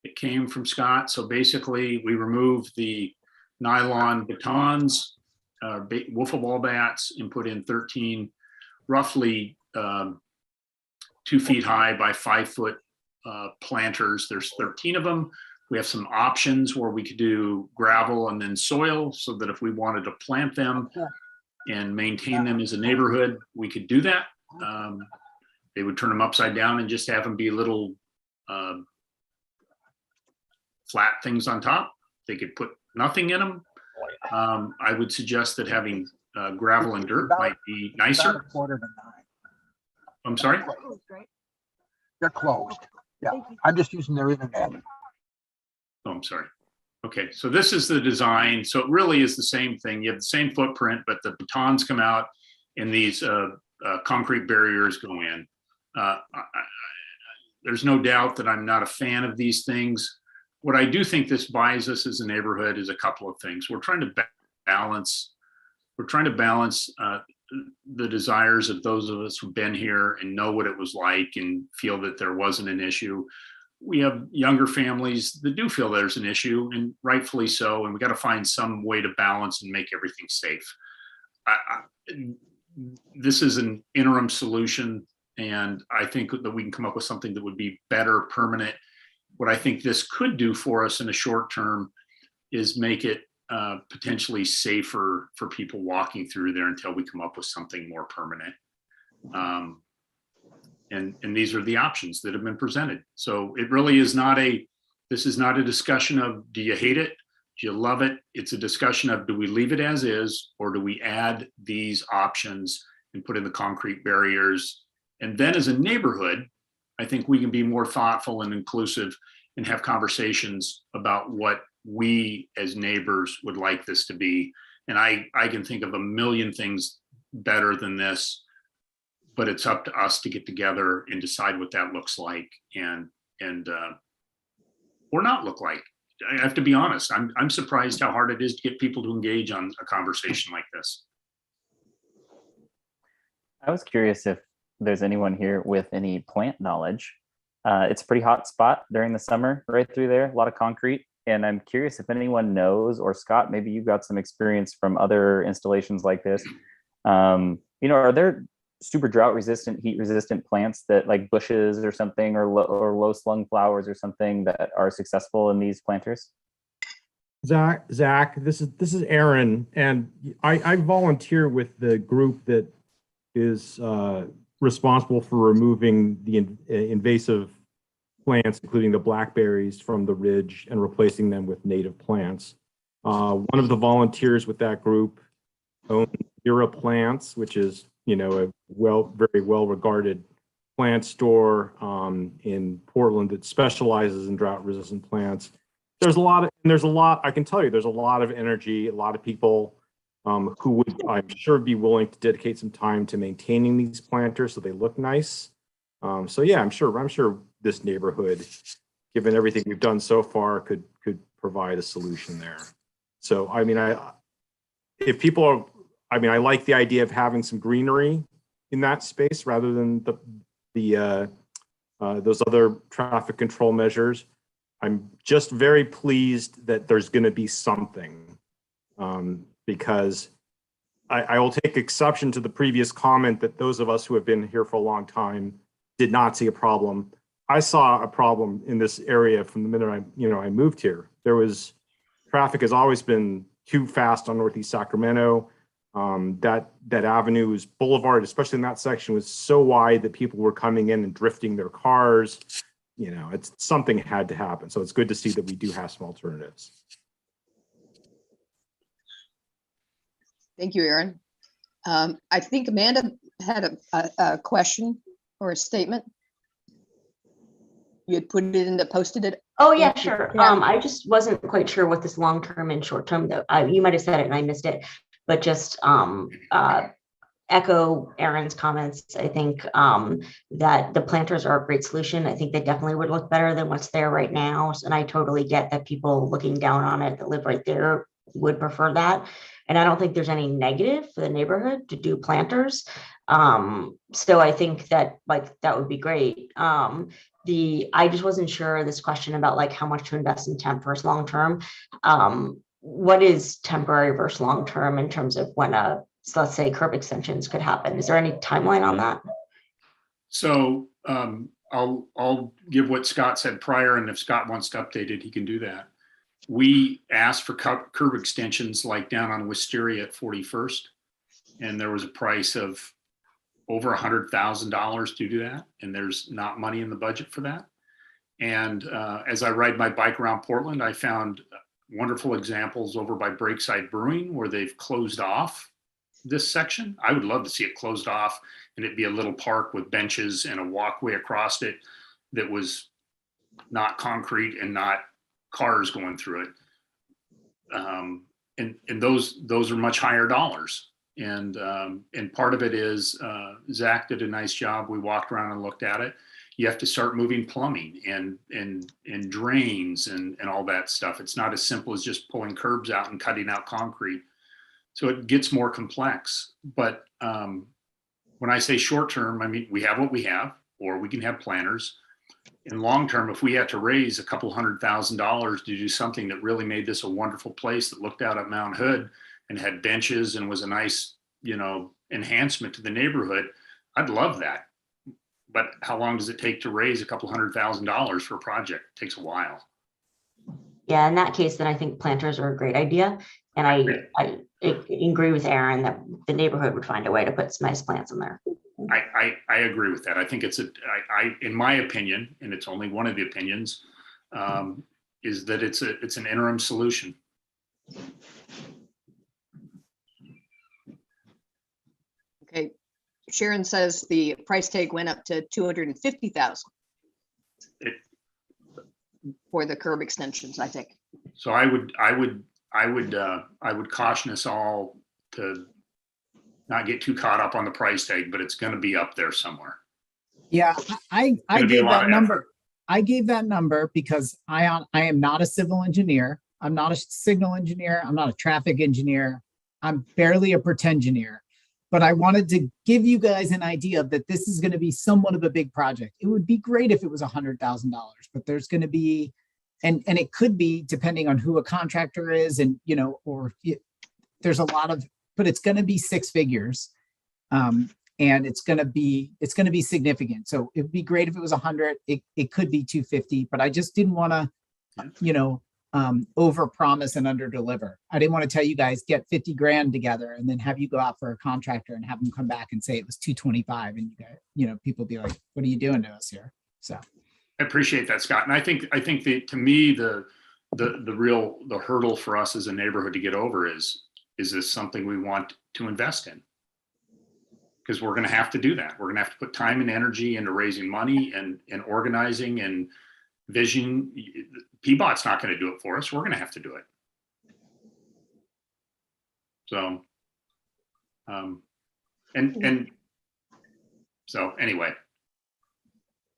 It came from Scott. So basically we removed the nylon batons, wiffle ball bats, and put in 13 roughly 2 feet high by 5 foot planters. There's 13 of them. We have some options where we could do gravel and then soil, so that if we wanted to plant them and maintain them as a neighborhood, we could do that. They would turn them upside down and just have them be little flat things on top. They could put nothing in them. I would suggest that having gravel and dirt might be nicer. I'm sorry? They're closed. Yeah, I'm just using their internet. Oh, I'm sorry. Okay, so this is the design. So it really is the same thing. You have the same footprint, but the batons come out and these concrete barriers go in. There's no doubt that I'm not a fan of these things. What I do think this buys us as a neighborhood is a couple of things. We're trying to balance the desires of those of us who've been here and know what it was like and feel that there wasn't an issue. We have younger families that do feel there's an issue, and rightfully so, and we got to find some way to balance and make everything safe. This is an interim solution, and I think that we can come up with something that would be better, permanent. What I think this could do for us in the short term is make it potentially safer for people walking through there until we come up with something more permanent. And these are the options that have been presented. So it really is not this is not a discussion of, do you hate it? Do you love it? It's a discussion of, do we leave it as is, or do we add these options and put in the concrete barriers? And then as a neighborhood, I think we can be more thoughtful and inclusive and have conversations about what we as neighbors would like this to be. And I can think of a million things better than this, but it's up to us to get together and decide what that looks like and or not look like. I have to be honest, I'm surprised how hard it is to get people to engage on a conversation like this. I was curious if there's anyone here with any plant knowledge. It's a pretty hot spot during the summer right through there, a lot of concrete. And I'm curious if anyone knows, or Scott, maybe you've got some experience from other installations like this. Are there super drought resistant, heat resistant plants that, like bushes or something, or low slung flowers or something, that are successful in these planters? Zach, this is Aaron, and I volunteer with the group that is responsible for removing the invasive plants, including the blackberries, from the ridge and replacing them with native plants. One of the volunteers with that group owns Vera Plants, which is a very well regarded plant store in Portland that specializes in drought resistant plants. There's a lot, I can tell you, there's a lot of energy, a lot of people who would, I'm sure, be willing to dedicate some time to maintaining these planters so they look nice. So yeah, I'm sure this neighborhood, given everything we've done so far, could provide a solution there. So I mean, I like the idea of having some greenery in that space rather than those other traffic control measures. I'm just very pleased that there's going to be something, because I will take exception to the previous comment that those of us who have been here for a long time did not see a problem. I saw a problem in this area from the minute I moved here. Traffic has always been too fast on Northeast Sacramento. That Avenue's boulevard, especially in that section, was so wide that people were coming in and drifting their cars. Something had to happen. So it's good to see that we do have some alternatives. Thank you, Aaron. I think Amanda had a question or a statement. You had posted it. Oh yeah, sure. Yeah. I just wasn't quite sure what this long-term and short-term, though. You might have said it and I missed it, but just echo Aaron's comments. I think that the planters are a great solution. I think they definitely would look better than what's there right now. And I totally get that people looking down on it that live right there would prefer that. And I don't think there's any negative for the neighborhood to do planters. So I think that that would be great. I just wasn't sure this question about how much to invest in temp versus long-term. What is temporary versus long-term in terms of when so let's say curb extensions could happen? Is there any timeline on that? So I'll give what Scott said prior, and if Scott wants to update it, he can do that. We asked for curb extensions like down on Wisteria at 41st, and there was a price of over $100,000 to do that, and there's not money in the budget for that. And as I ride my bike around Portland, I found wonderful examples over by Breakside Brewing where they've closed off this section. I would love to see it closed off and it be a little park with benches and a walkway across it that was not concrete and not cars going through it. And those are much higher dollars. And part of it is Zach did a nice job. We walked around and looked at it. You have to start moving plumbing and drains and all that stuff. It's not as simple as just pulling curbs out and cutting out concrete. So it gets more complex. But when I say short term, I mean, we have what we have, or we can have planners. In long term, if we had to raise a couple $100,000 to do something that really made this a wonderful place that looked out at Mount Hood and had benches and was a nice, enhancement to the neighborhood, I'd love that. But how long does it take to raise a couple $100,000 for a project? It takes a while. Yeah, in that case, then I think planters are a great idea. And I agree with Aaron that the neighborhood would find a way to put some nice plants in there. I agree with that. I think it's in my opinion, and it's only one of the opinions, is that it's an interim solution. Okay, Sharon says the price tag went up to 250,000 for the curb extensions, I think. So I would caution us all to not get too caught up on the price tag, but it's going to be up there somewhere. Yeah, I gave that number. I gave that number because I am not a civil engineer. I'm not a signal engineer. I'm not a traffic engineer. I'm barely a pretend engineer. But I wanted to give you guys an idea that this is going to be somewhat of a big project. It would be great if it was $100,000, but there's going to be, and it could be depending on who a contractor is, and there's a lot of, but it's going to be six figures, and it's going to be significant. So it would be great if it was 100. It could be 250, but I just didn't want to, over promise and under deliver. I didn't want to tell you guys get 50 grand together and then have you go out for a contractor and have them come back and say it was 225, and you guys, people be like, what are you doing to us here? So I appreciate that, Scott. And I think that, to me, the hurdle for us as a neighborhood to get over is this something we want to invest in? Because we're going to have to do that. We're going to have to put time and energy into raising money and organizing and vision. PBOT's not going to do it for us. We're going to have to do it. So, so anyway.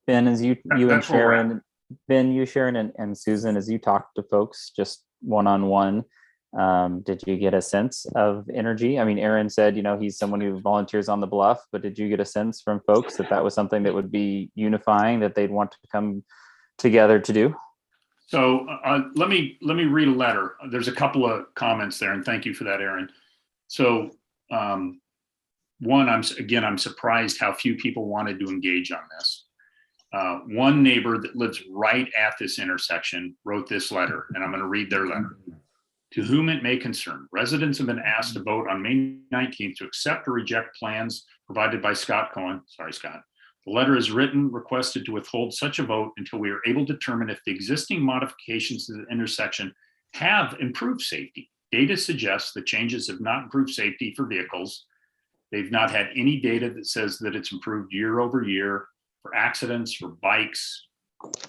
Ben, as you and Sharon, Sharon and Susan, as you talk to folks just one-on-one, did you get a sense of energy? I mean, Aaron said, he's someone who volunteers on the bluff, but did you get a sense from folks that was something that would be unifying, that they'd want to come together to do? So let me read a letter. There's a couple of comments there, and thank you for that, Aaron. So one, I'm surprised how few people wanted to engage on this. One neighbor that lives right at this intersection wrote this letter, and I'm going to read their letter. To whom it may concern, residents have been asked to vote on May 19th to accept or reject plans provided by Scott Cohen. Sorry, Scott. The letter is written, requested to withhold such a vote until we are able to determine if the existing modifications to the intersection have improved safety. Data suggests the changes have not improved safety for vehicles. They've not had any data that says that it's improved year over year for accidents, for bikes,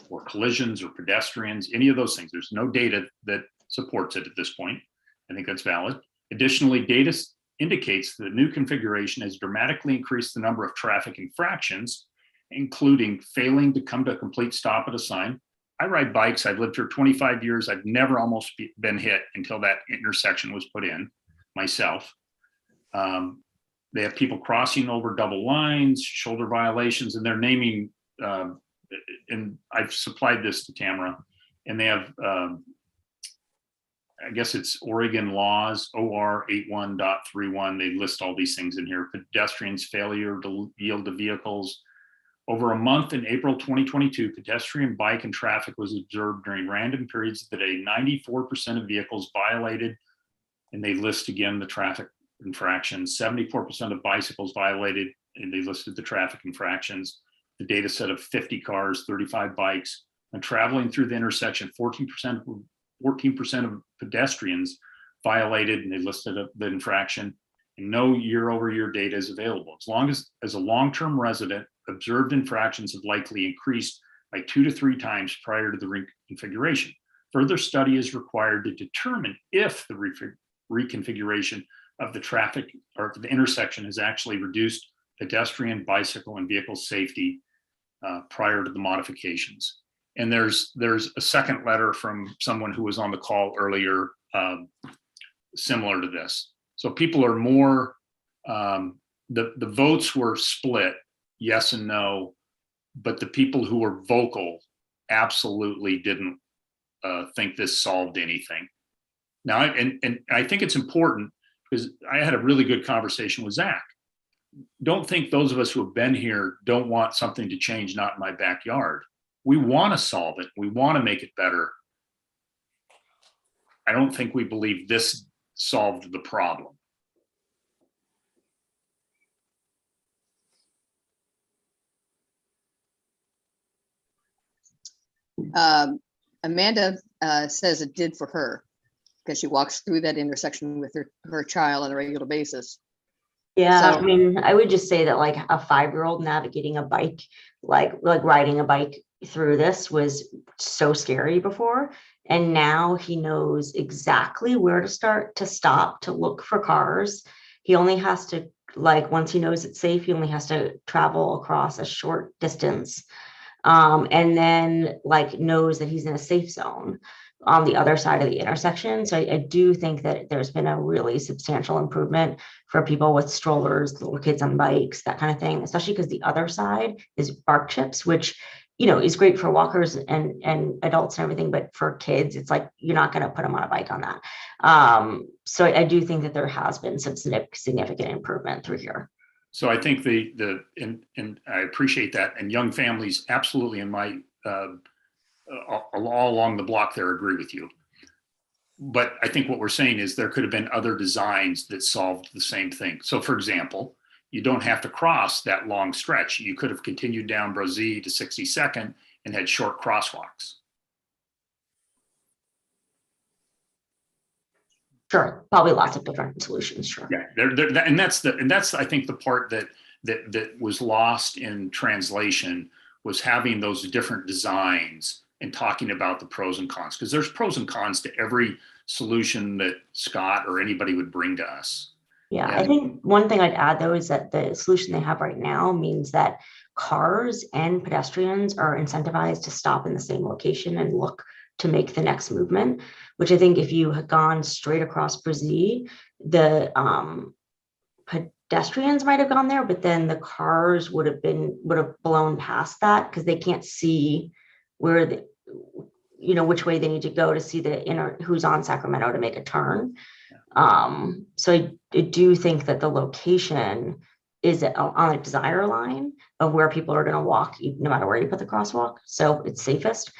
or collisions, or pedestrians, any of those things. There's no data that supports it at this point. I think that's valid. Additionally, data indicates the new configuration has dramatically increased the number of traffic infractions, including failing to come to a complete stop at a sign. I ride bikes. I've lived here 25 years. I've never almost been hit until that intersection was put in myself. They have people crossing over double lines, shoulder violations, and they're naming, and I've supplied this to Tamara, and they have, I guess it's Oregon laws, OR 81.31. They list all these things in here. Pedestrians' failure to yield to vehicles. Over a month in April 2022, pedestrian, bike, and traffic was observed during random periods of the day. 94% of vehicles violated, and they list again the traffic infractions. 74% of bicycles violated, and they listed the traffic infractions. The data set of 50 cars, 35 bikes. And traveling through the intersection, 14% of pedestrians violated, and they listed the infraction. And no year-over-year data is available. As long as a long-term resident, observed infractions have likely increased by 2 to 3 times prior to the reconfiguration. Further study is required to determine if the reconfiguration of the traffic or the intersection has actually reduced pedestrian, bicycle, and vehicle safety prior to the modifications. And there's a second letter from someone who was on the call earlier, similar to this. So people are more, the votes were split, yes and no, but the people who were vocal absolutely didn't think this solved anything. Now, and I think it's important because I had a really good conversation with Zach. Don't think those of us who have been here don't want something to change, not in my backyard. We want to solve it. We want to make it better. I don't think we believe this solved the problem. Amanda says it did for her because she walks through that intersection with her child on a regular basis. Yeah, So- I mean, I would just say that like a 5-year-old navigating a bike, like riding a bike through this was so scary before. And now he knows exactly where to start, to stop, to look for cars. He only has to, like, once he knows it's safe, he only has to travel across a short distance. And then like knows that he's in a safe zone on the other side of the intersection. So I do think that there's been a really substantial improvement for people with strollers, little kids on bikes, that kind of thing, especially because the other side is bark chips, which, you know, is great for walkers and adults and everything, but for kids, it's like, you're not going to put them on a bike on that. So I do think that there has been some significant improvement through here. So I think and I appreciate that. And young families, absolutely, in my all along the block there, agree with you. But I think what we're saying is there could have been other designs that solved the same thing. So, for example, you don't have to cross that long stretch. You could have continued down Brazil to 62nd and had short crosswalks. Sure, probably lots of different solutions. Sure. Yeah, and that's I think the part that was lost in translation was having those different designs and talking about the pros and cons, because there's pros and cons to every solution that Scott or anybody would bring to us. Yeah, I think one thing I'd add though is that the solution they have right now means that cars and pedestrians are incentivized to stop in the same location and look to make the next movement, which I think if you had gone straight across Brazil, the pedestrians might have gone there, but then the cars would have blown past that because they can't see where which way they need to go to see who's on Sacramento to make a turn. So I do think that the location is on a desire line of where people are going to walk, no matter where you put the crosswalk. So it's safest.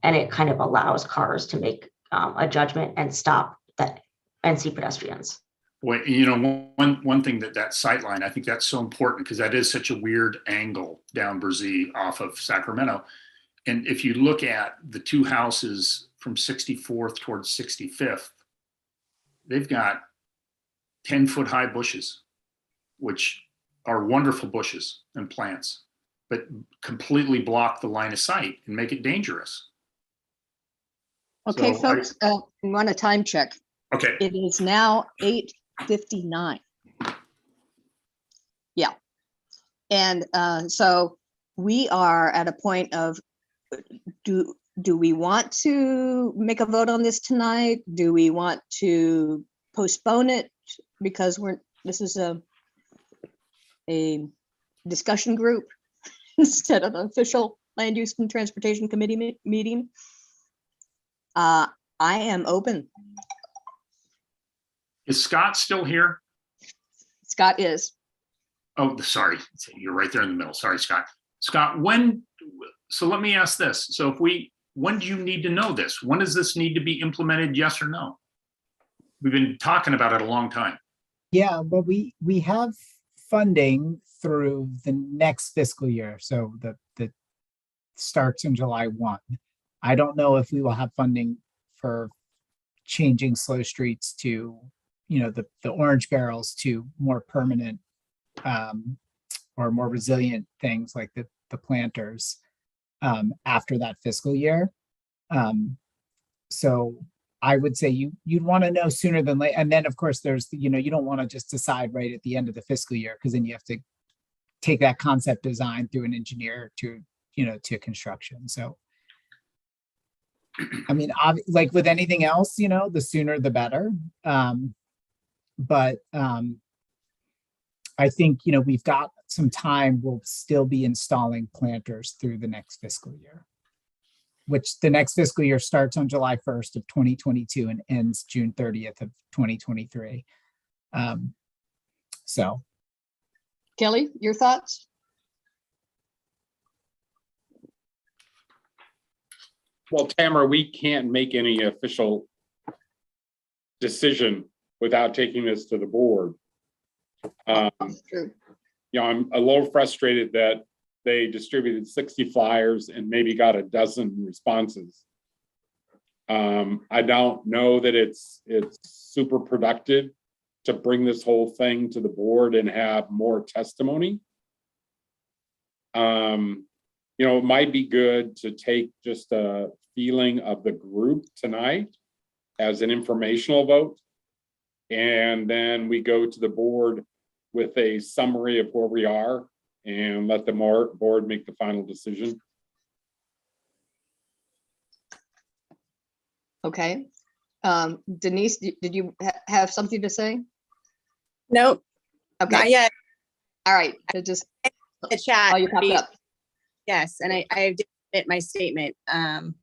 And it kind of allows cars to make a judgment and stop that and see pedestrians. Well, one thing that sight line, I think that's so important because that is such a weird angle down Brazil off of Sacramento. And if you look at the two houses from 64th towards 65th, they've got 10-foot high bushes, which are wonderful bushes and plants, but completely block the line of sight and make it dangerous. Okay, So folks, we want a time check. Okay. It is now 8:59. Yeah. And so we are at a point of, do we want to make a vote on this tonight? Do we want to postpone it? Because this is a discussion group instead of an official Land Use and Transportation Committee meeting. I am open. Is Scott still here? Scott is. Oh, sorry. You're right there in the middle. Sorry, Scott. Scott, so let me ask this. So when do you need to know this? When does this need to be implemented? Yes or no? We've been talking about it a long time. Yeah, but we have funding through the next fiscal year. So that starts in July 1. I don't know if we will have funding for changing slow streets to, the orange barrels to more permanent or more resilient things like the planters after that fiscal year. So I would say you'd want to know sooner than later. And then of course there's, you don't want to just decide right at the end of the fiscal year, because then you have to take that concept design through an engineer to construction. So I mean, like with anything else, the sooner the better. but I think, we've got some time. We'll still be installing planters through the next fiscal year, which the next fiscal year starts on July 1st of 2022 and ends June 30th of 2023. So. Kelly, your thoughts? Well, Tamara, we can't make any official decision without taking this to the board. True. I'm a little frustrated that they distributed 60 flyers and maybe got a dozen responses. I don't know that it's super productive to bring this whole thing to the board and have more testimony. It might be good to take just a feeling of the group tonight as an informational vote. And then we go to the board with a summary of where we are and let the board make the final decision. Okay. Denise, did you have something to say? Nope. Okay. Not yet. All right. So just the chat. Oh, you popped up. Yes, and I did submit my statement. And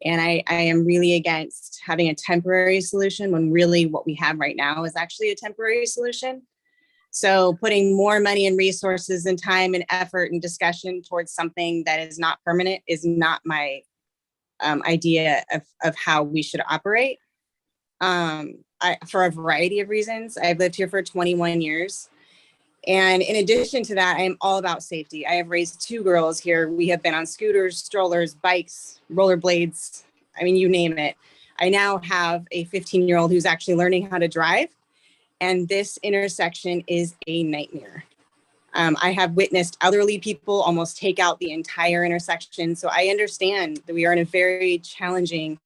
I am really against having a temporary solution when really what we have right now is actually a temporary solution. So putting more money and resources and time and effort and discussion towards something that is not permanent is not my idea of how we should operate. For a variety of reasons. I've lived here for 21 years. And in addition to that, I'm all about safety. I have raised 2 girls here. We have been on scooters, strollers, bikes, rollerblades. I mean, you name it. I now have a 15-year-old who's actually learning how to drive. And this intersection is a nightmare. I have witnessed elderly people almost take out the entire intersection. So I understand that we are in a very challenging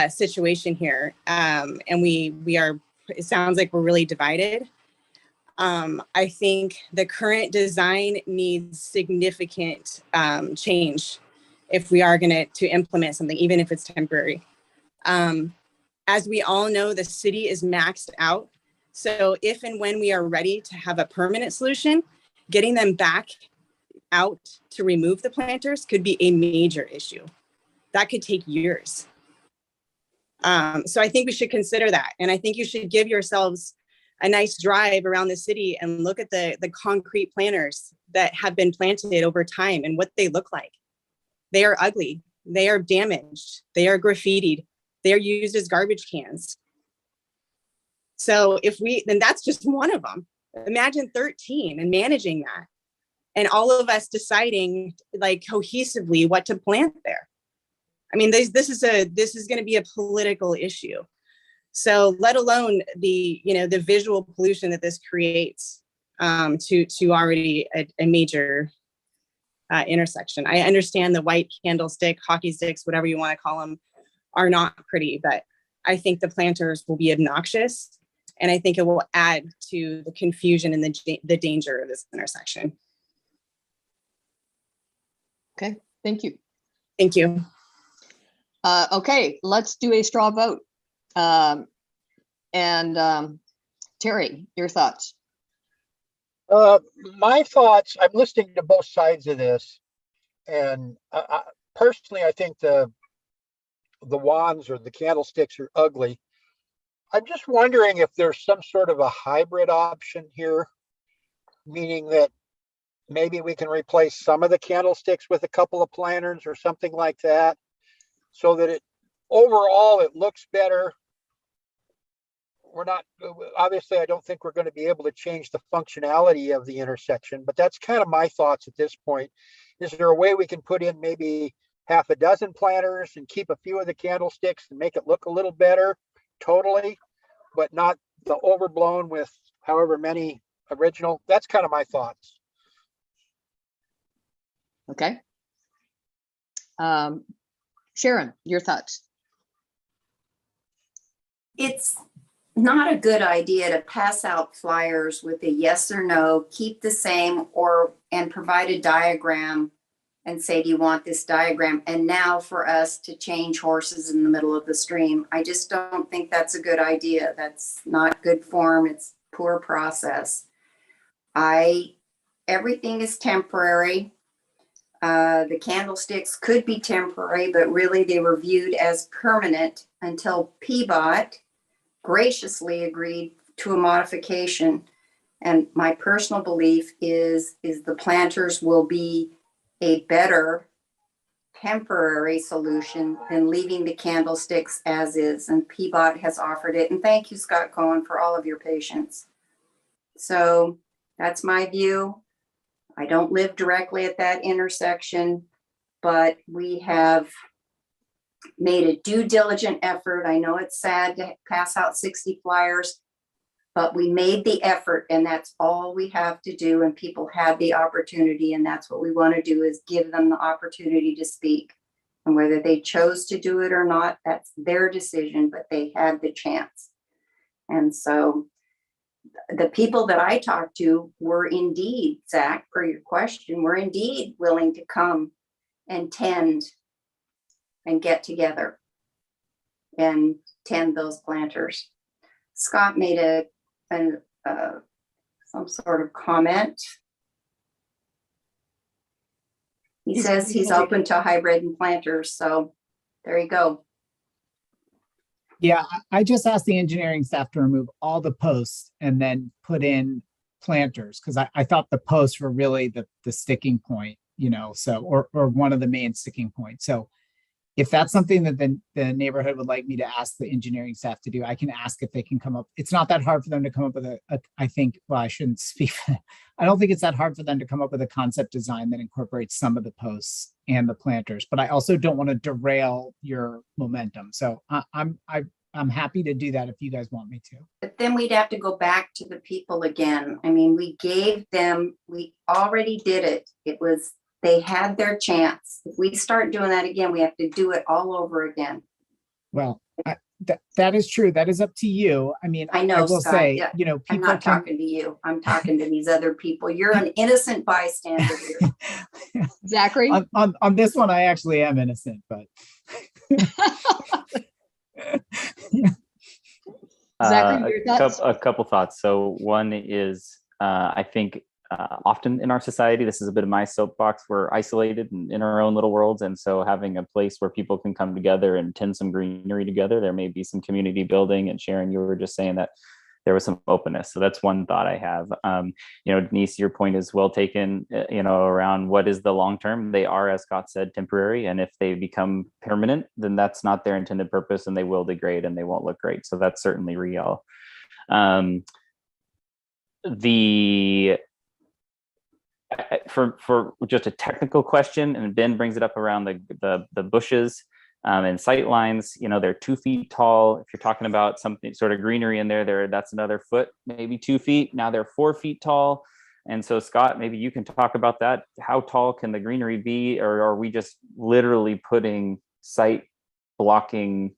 situation here. And we are, it sounds like we're really divided. I think the current design needs significant change if we are going to implement something, even if it's temporary. As we all know, the city is maxed out. So if and when we are ready to have a permanent solution, getting them back out to remove the planters could be a major issue. That could take years. So I think we should consider that. And I think you should give yourselves a nice drive around the city and look at the concrete planters that have been planted over time and what they look like. They are ugly. They are damaged. They are graffitied. They are used as garbage cans. So then that's just one of them. Imagine 13 and managing that. And all of us deciding like cohesively what to plant there. I mean, this is going to be a political issue. So let alone the visual pollution that this creates to already a major intersection. I understand the white candlestick, hockey sticks, whatever you want to call them, are not pretty, but I think the planters will be obnoxious. And I think it will add to the confusion and the danger of this intersection. Okay, thank you. Thank you. Okay, let's do a straw vote. Terry, your thoughts? My thoughts, I'm listening to both sides of this. And personally, I think the wands or the candlesticks are ugly. I'm just wondering if there's some sort of a hybrid option here, meaning that maybe we can replace some of the candlesticks with a couple of planters or something like that, so that overall it looks better. We're not, obviously, I don't think we're going to be able to change the functionality of the intersection, but that's kind of my thoughts at this point. Is there a way we can put in maybe half a dozen planters and keep a few of the candlesticks and make it look a little better totally, but not the overblown with however many original? That's kind of my thoughts. Okay. Sharon, your thoughts? It's not a good idea to pass out flyers with a yes or no, keep the same, and provide a diagram and say, do you want this diagram? And now for us to change horses in the middle of the stream. I just don't think that's a good idea. That's not good form. It's poor process. Everything is temporary. The candlesticks could be temporary, but really they were viewed as permanent until PBOT graciously agreed to a modification. And my personal belief is the planters will be a better temporary solution than leaving the candlesticks as is. And PBOT has offered it. And thank you, Scott Cohen, for all of your patience. So that's my view. I don't live directly at that intersection, but we have made a due diligent effort. I know it's sad to pass out 60 flyers, but we made the effort, and that's all we have to do. And people had the opportunity, and that's what we want to do, is give them the opportunity to speak. And whether they chose to do it or not, that's their decision, but they had the chance. And so the people that I talked to were indeed, Zach, per your question, were indeed willing to come and tend and get together and tend those planters. Scott made some sort of comment. He says he's open to hybrid and planters. So there you go. Yeah, I just asked the engineering staff to remove all the posts and then put in planters, because I thought the posts were really the sticking point, so or one of the main sticking points. So if that's something that the neighborhood would like me to ask the engineering staff to do, I can ask if they can come up. It's not that hard for them to come up with I think, well, I shouldn't speak. I don't think it's that hard for them to come up with a concept design that incorporates some of the posts and the planters, but I also don't want to derail your momentum. So I'm happy to do that if you guys want me to. But then we'd have to go back to the people again. I mean, we already did it. They had their chance. If we start doing that again, we have to do it all over again. Well, that is true. That is up to you. I mean, I know, I will Scott, say, yeah, people I'm not talking to you. I'm talking to these other people. You're an innocent bystander here. Zachary? On this one, I actually am innocent, but. Zachary, your thoughts? A couple thoughts. So one is, I think often in our society, this is a bit of my soapbox, we're isolated and in our own little worlds. And so having a place where people can come together and tend some greenery together, there may be some community building. And Sharon, you were just saying that there was some openness. So that's one thought I have. Denise, your point is well taken, around what is the long term. They are, as Scott said, temporary. And if they become permanent, then that's not their intended purpose, and they will degrade and they won't look great. So that's certainly real. For just a technical question, and Ben brings it up around the bushes and sight lines, they're 2 feet tall. If you're talking about something sort of greenery in there, that's another foot, maybe 2 feet. Now they're 4 feet tall. And so Scott, maybe you can talk about that. How tall can the greenery be? Or are we just literally putting sight blocking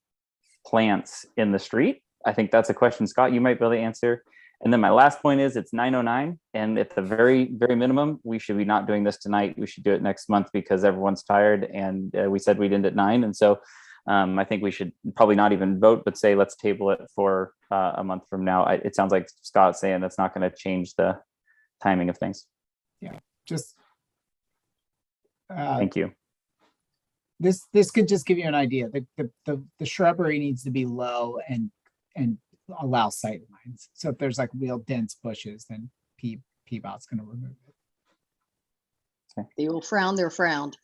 plants in the street? I think that's a question, Scott, you might be able to answer. And then my last point is it's 9:09, and at the very, very minimum, we should be not doing this tonight. We should do it next month because everyone's tired, and we said we'd end at 9. And so I think we should probably not even vote, but say let's table it for a month from now. It sounds like Scott's saying that's not going to change the timing of things. Yeah, just thank you. This could just give you an idea. The shrubbery needs to be low and allow sight lines. So if there's like real dense bushes, then PBOT's going to remove it. Okay. They will frown, they're frowned.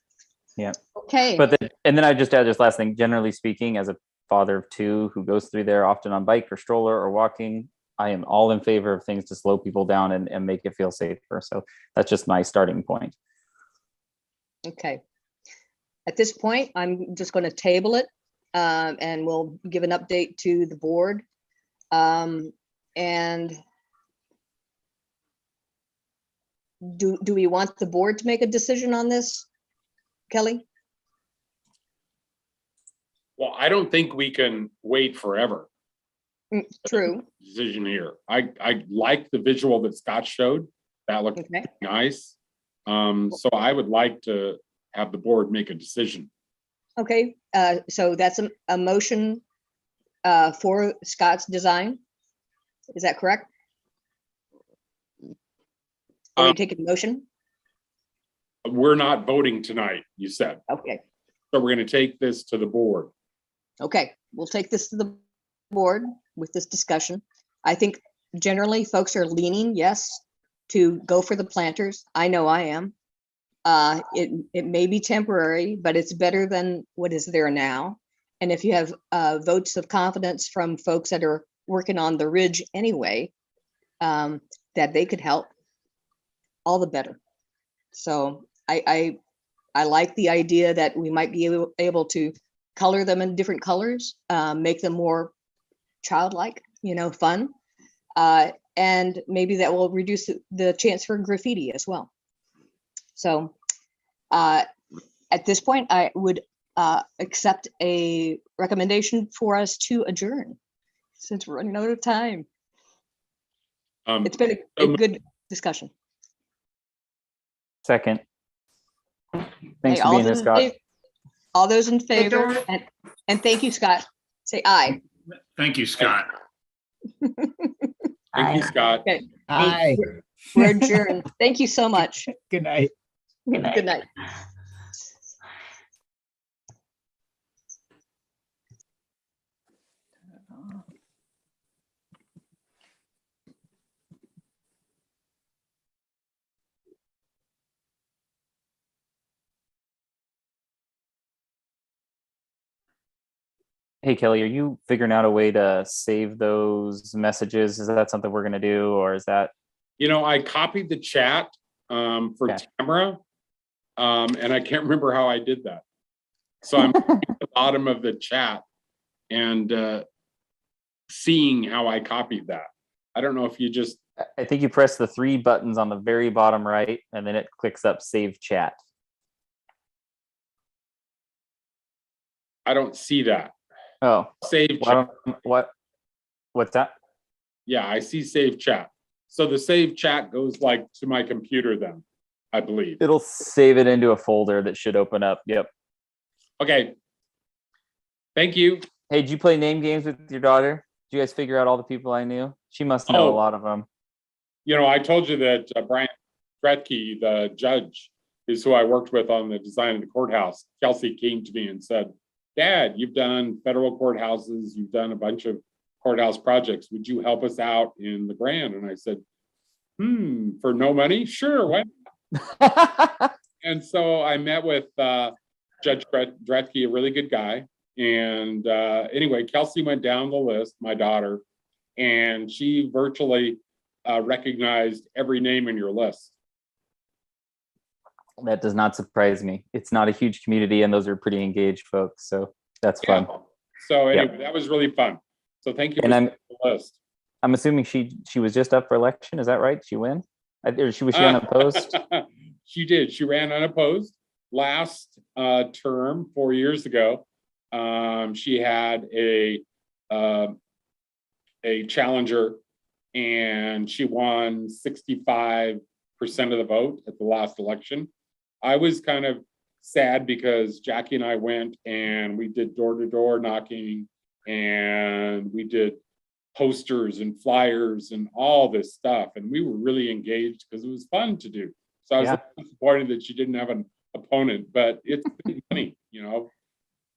Yeah. Okay. And then I just add this last thing. Generally speaking, as a father of 2 who goes through there often on bike or stroller or walking, I am all in favor of things to slow people down and make it feel safer. So that's just my starting point. Okay. At this point, I'm just going to table it and we'll give an update to the board. And do we want the board to make a decision on this, Kelly? Well, I don't think we can wait forever. True. Decision here. I like the visual that Scott showed. That looked nice. So I would like to have the board make a decision. Okay, so that's a motion for Scott's design. Is that correct? Are you taking a motion? We're not voting tonight, you said. Okay. So we're going to take this to the board. Okay, we'll take this to the board with this discussion. I think generally folks are leaning, yes, to go for the planters. I know I am. It may be temporary, but it's better than what is there now. And if you have votes of confidence from folks that are working on the ridge anyway, that they could help, all the better. So I like the idea that we might be able to color them in different colors, make them more childlike, fun. And maybe that will reduce the chance for graffiti as well. So at this point, I would accept a recommendation for us to adjourn since we're running out of time. It's been a good discussion. Second. Thanks for being here, Scott. All those in favor, and thank you, Scott. Say aye. Thank you, Scott. Thank you, Scott. Okay. Aye. We're adjourned. Thank you so much. Good night. Good night. Good night. Hey, Kelly, are you figuring out a way to save those messages? Is that something we're going to do, or is that? I copied the chat for Tamara, and I can't remember how I did that. So I'm at the bottom of the chat and seeing how I copied that. I don't know if you just. I think you press the 3 buttons on the very bottom right, and then it clicks up Save Chat. I don't see that. Oh, Save chat. What's that? Yeah, I see save chat. So the save chat goes like to my computer then, I believe. It'll save it into a folder that should open up. Yep. Okay. Thank you. Hey, did you play name games with your daughter? Did you guys figure out all the people I knew? She must know a lot of them. I told you that Brian Dretke, the judge, is who I worked with on the design of the courthouse. Kelsey came to me and said, Dad, you've done federal courthouses, you've done a bunch of courthouse projects. Would you help us out in the grant? And I said, for no money? Sure, why not? And so I met with Judge Dretke, a really good guy. And anyway, Kelsey went down the list, my daughter, and she virtually recognized every name in your list. That does not surprise me. It's not a huge community, and those are pretty engaged folks. So that's fun. So anyway, that was really fun. So thank you for the list. I'm assuming she was just up for election. Is that right? Did she win? Or was she unopposed? She did. She ran unopposed last term 4 years ago. She had a challenger, and she won 65% of the vote at the last election. I was kind of sad because Jackie and I went and we did door-to-door knocking, and we did posters and flyers and all this stuff, and we were really engaged because it was fun to do. So I was disappointed that she didn't have an opponent, but it's money,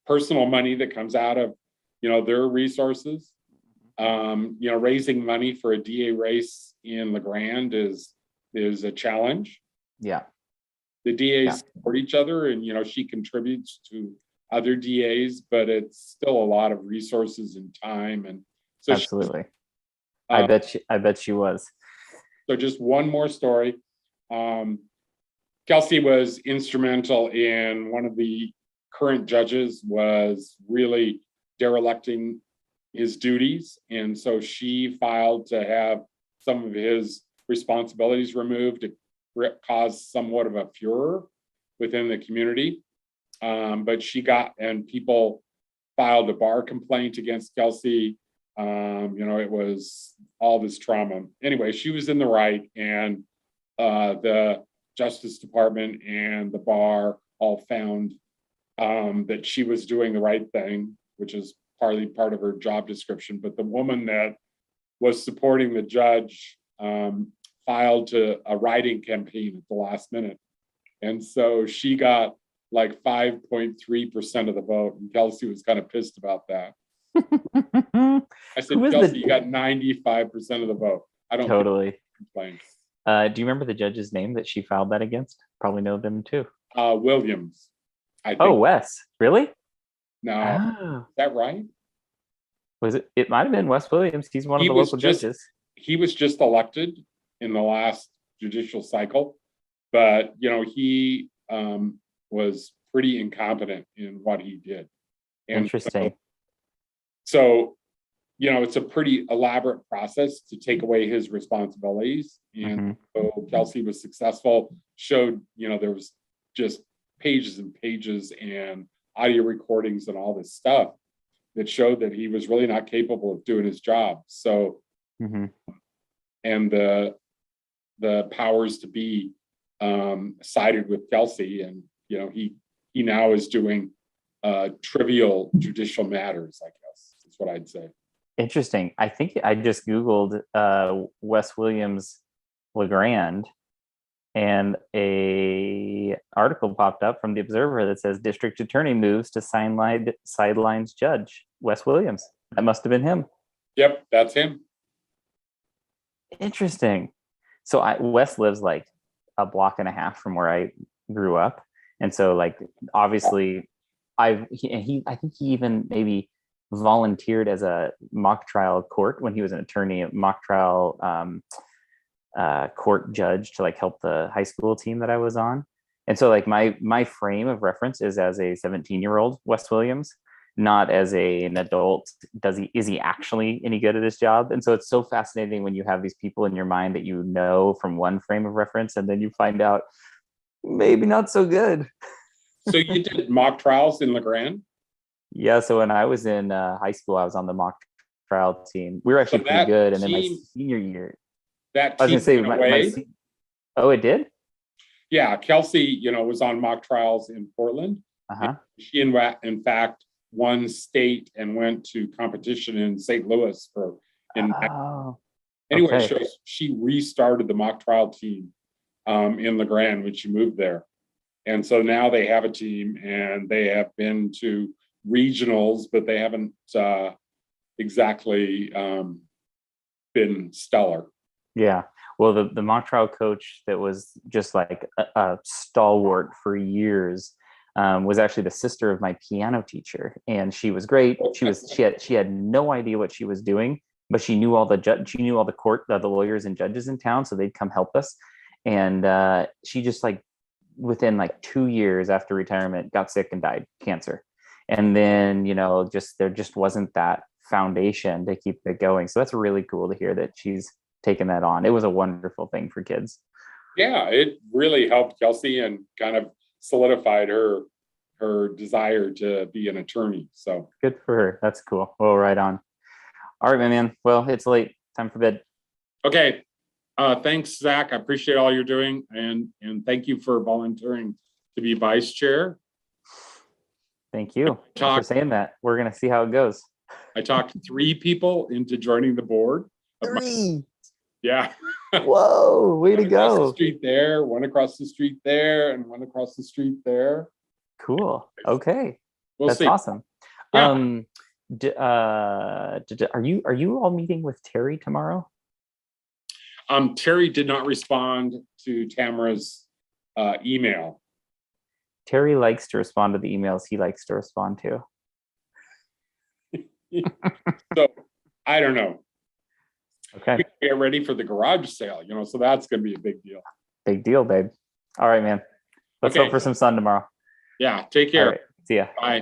personal money that comes out of their resources. Raising money for a DA race in LeGrand is a challenge. Yeah. The DAs support each other, and she contributes to other DAs, but it's still a lot of resources and time. And so absolutely. I bet she was. So just one more story. Kelsey was instrumental in one of the current judges was really derelicting his duties. And so she filed to have some of his responsibilities removed. It caused somewhat of a furor within the community. But people filed a bar complaint against Kelsey. It was all this trauma. Anyway, she was in the right, and the Justice Department and the bar all found that she was doing the right thing, which is partly part of her job description. But the woman that was supporting the judge filed a write-in campaign at the last minute. And so she got like 5.3% of the vote. And Kelsey was kind of pissed about that. I said, Kelsey, you got 95% of the vote. I don't totally complain. Do you remember the judge's name that she filed that against? Probably know them too. Williams. I think. Oh, Wes. Really? No. Oh. Is that right? Was it? It might have been Wes Williams. He's one of the local judges. He was just elected in the last judicial cycle, but he was pretty incompetent in what he did. And interesting. So, it's a pretty elaborate process to take away his responsibilities. And so Kelsey was successful, showed, there was just pages and pages and audio recordings and all this stuff that showed that he was really not capable of doing his job. So, and the powers to be sided with Kelsey, and he now is doing trivial judicial matters, I guess is what I'd say. Interesting. I think I just Googled Wes Williams LeGrand, and a article popped up from the Observer that says district attorney moves to sidelines judge Wes Williams. That must have been him. Yep, that's him. Interesting. So Wes lives like a block and a half from where I grew up, and so like obviously I think he even maybe volunteered as a mock trial court when he was an attorney, a mock trial court judge to like help the high school team that I was on. And so like my frame of reference is as a 17-year-old Wes Williams, not as an adult. Is he actually any good at his job? And so it's so fascinating when you have these people in your mind that from one frame of reference, and then you find out maybe not so good. So you did mock trials in LeGrand? Yeah, so when I was in high school, I was on the mock trial team. We were actually pretty good. And then my senior year, that I was team going to say, oh, it did? Yeah, Kelsey, was on mock trials in Portland. She, in fact, won state and went to competition in St. Louis Anyway, okay. she restarted the mock trial team in LeGrand when she moved there. And so now they have a team, and they have been to regionals, but they haven't exactly been stellar. Yeah. Well, the mock trial coach that was just like a stalwart for years was actually the sister of my piano teacher, and she was great. She had no idea what she was doing, but she knew all the lawyers and judges in town, so they'd come help us. And she just like within like 2 years after retirement got sick and died, cancer. And then there just wasn't that foundation to keep it going. So that's really cool to hear that she's taken that on. It was a wonderful thing for kids. Yeah, it really helped Kelsey and kind of solidified her desire to be an attorney. So good for her. That's cool. Well, right on. All right, my man. Well, it's late. Time for bed. Okay. Thanks, Zach. I appreciate all you're doing, and thank you for volunteering to be vice chair. Thank you for saying that. We're going to see how it goes. I talked 3 people into joining the board. 3? Yeah. Whoa, way to go. Across the street there, one across the street there, and one across the street there. Cool. Okay. That's awesome. Yeah. Are you all meeting with Terry tomorrow? Terry did not respond to Tamara's email. Terry likes to respond to the emails he likes to respond to. So I don't know. Okay. We get ready for the garage sale, so that's going to be a big deal. Big deal, babe. All right, man. Let's hope for some sun tomorrow. Yeah. Take care. All right. See ya. Bye.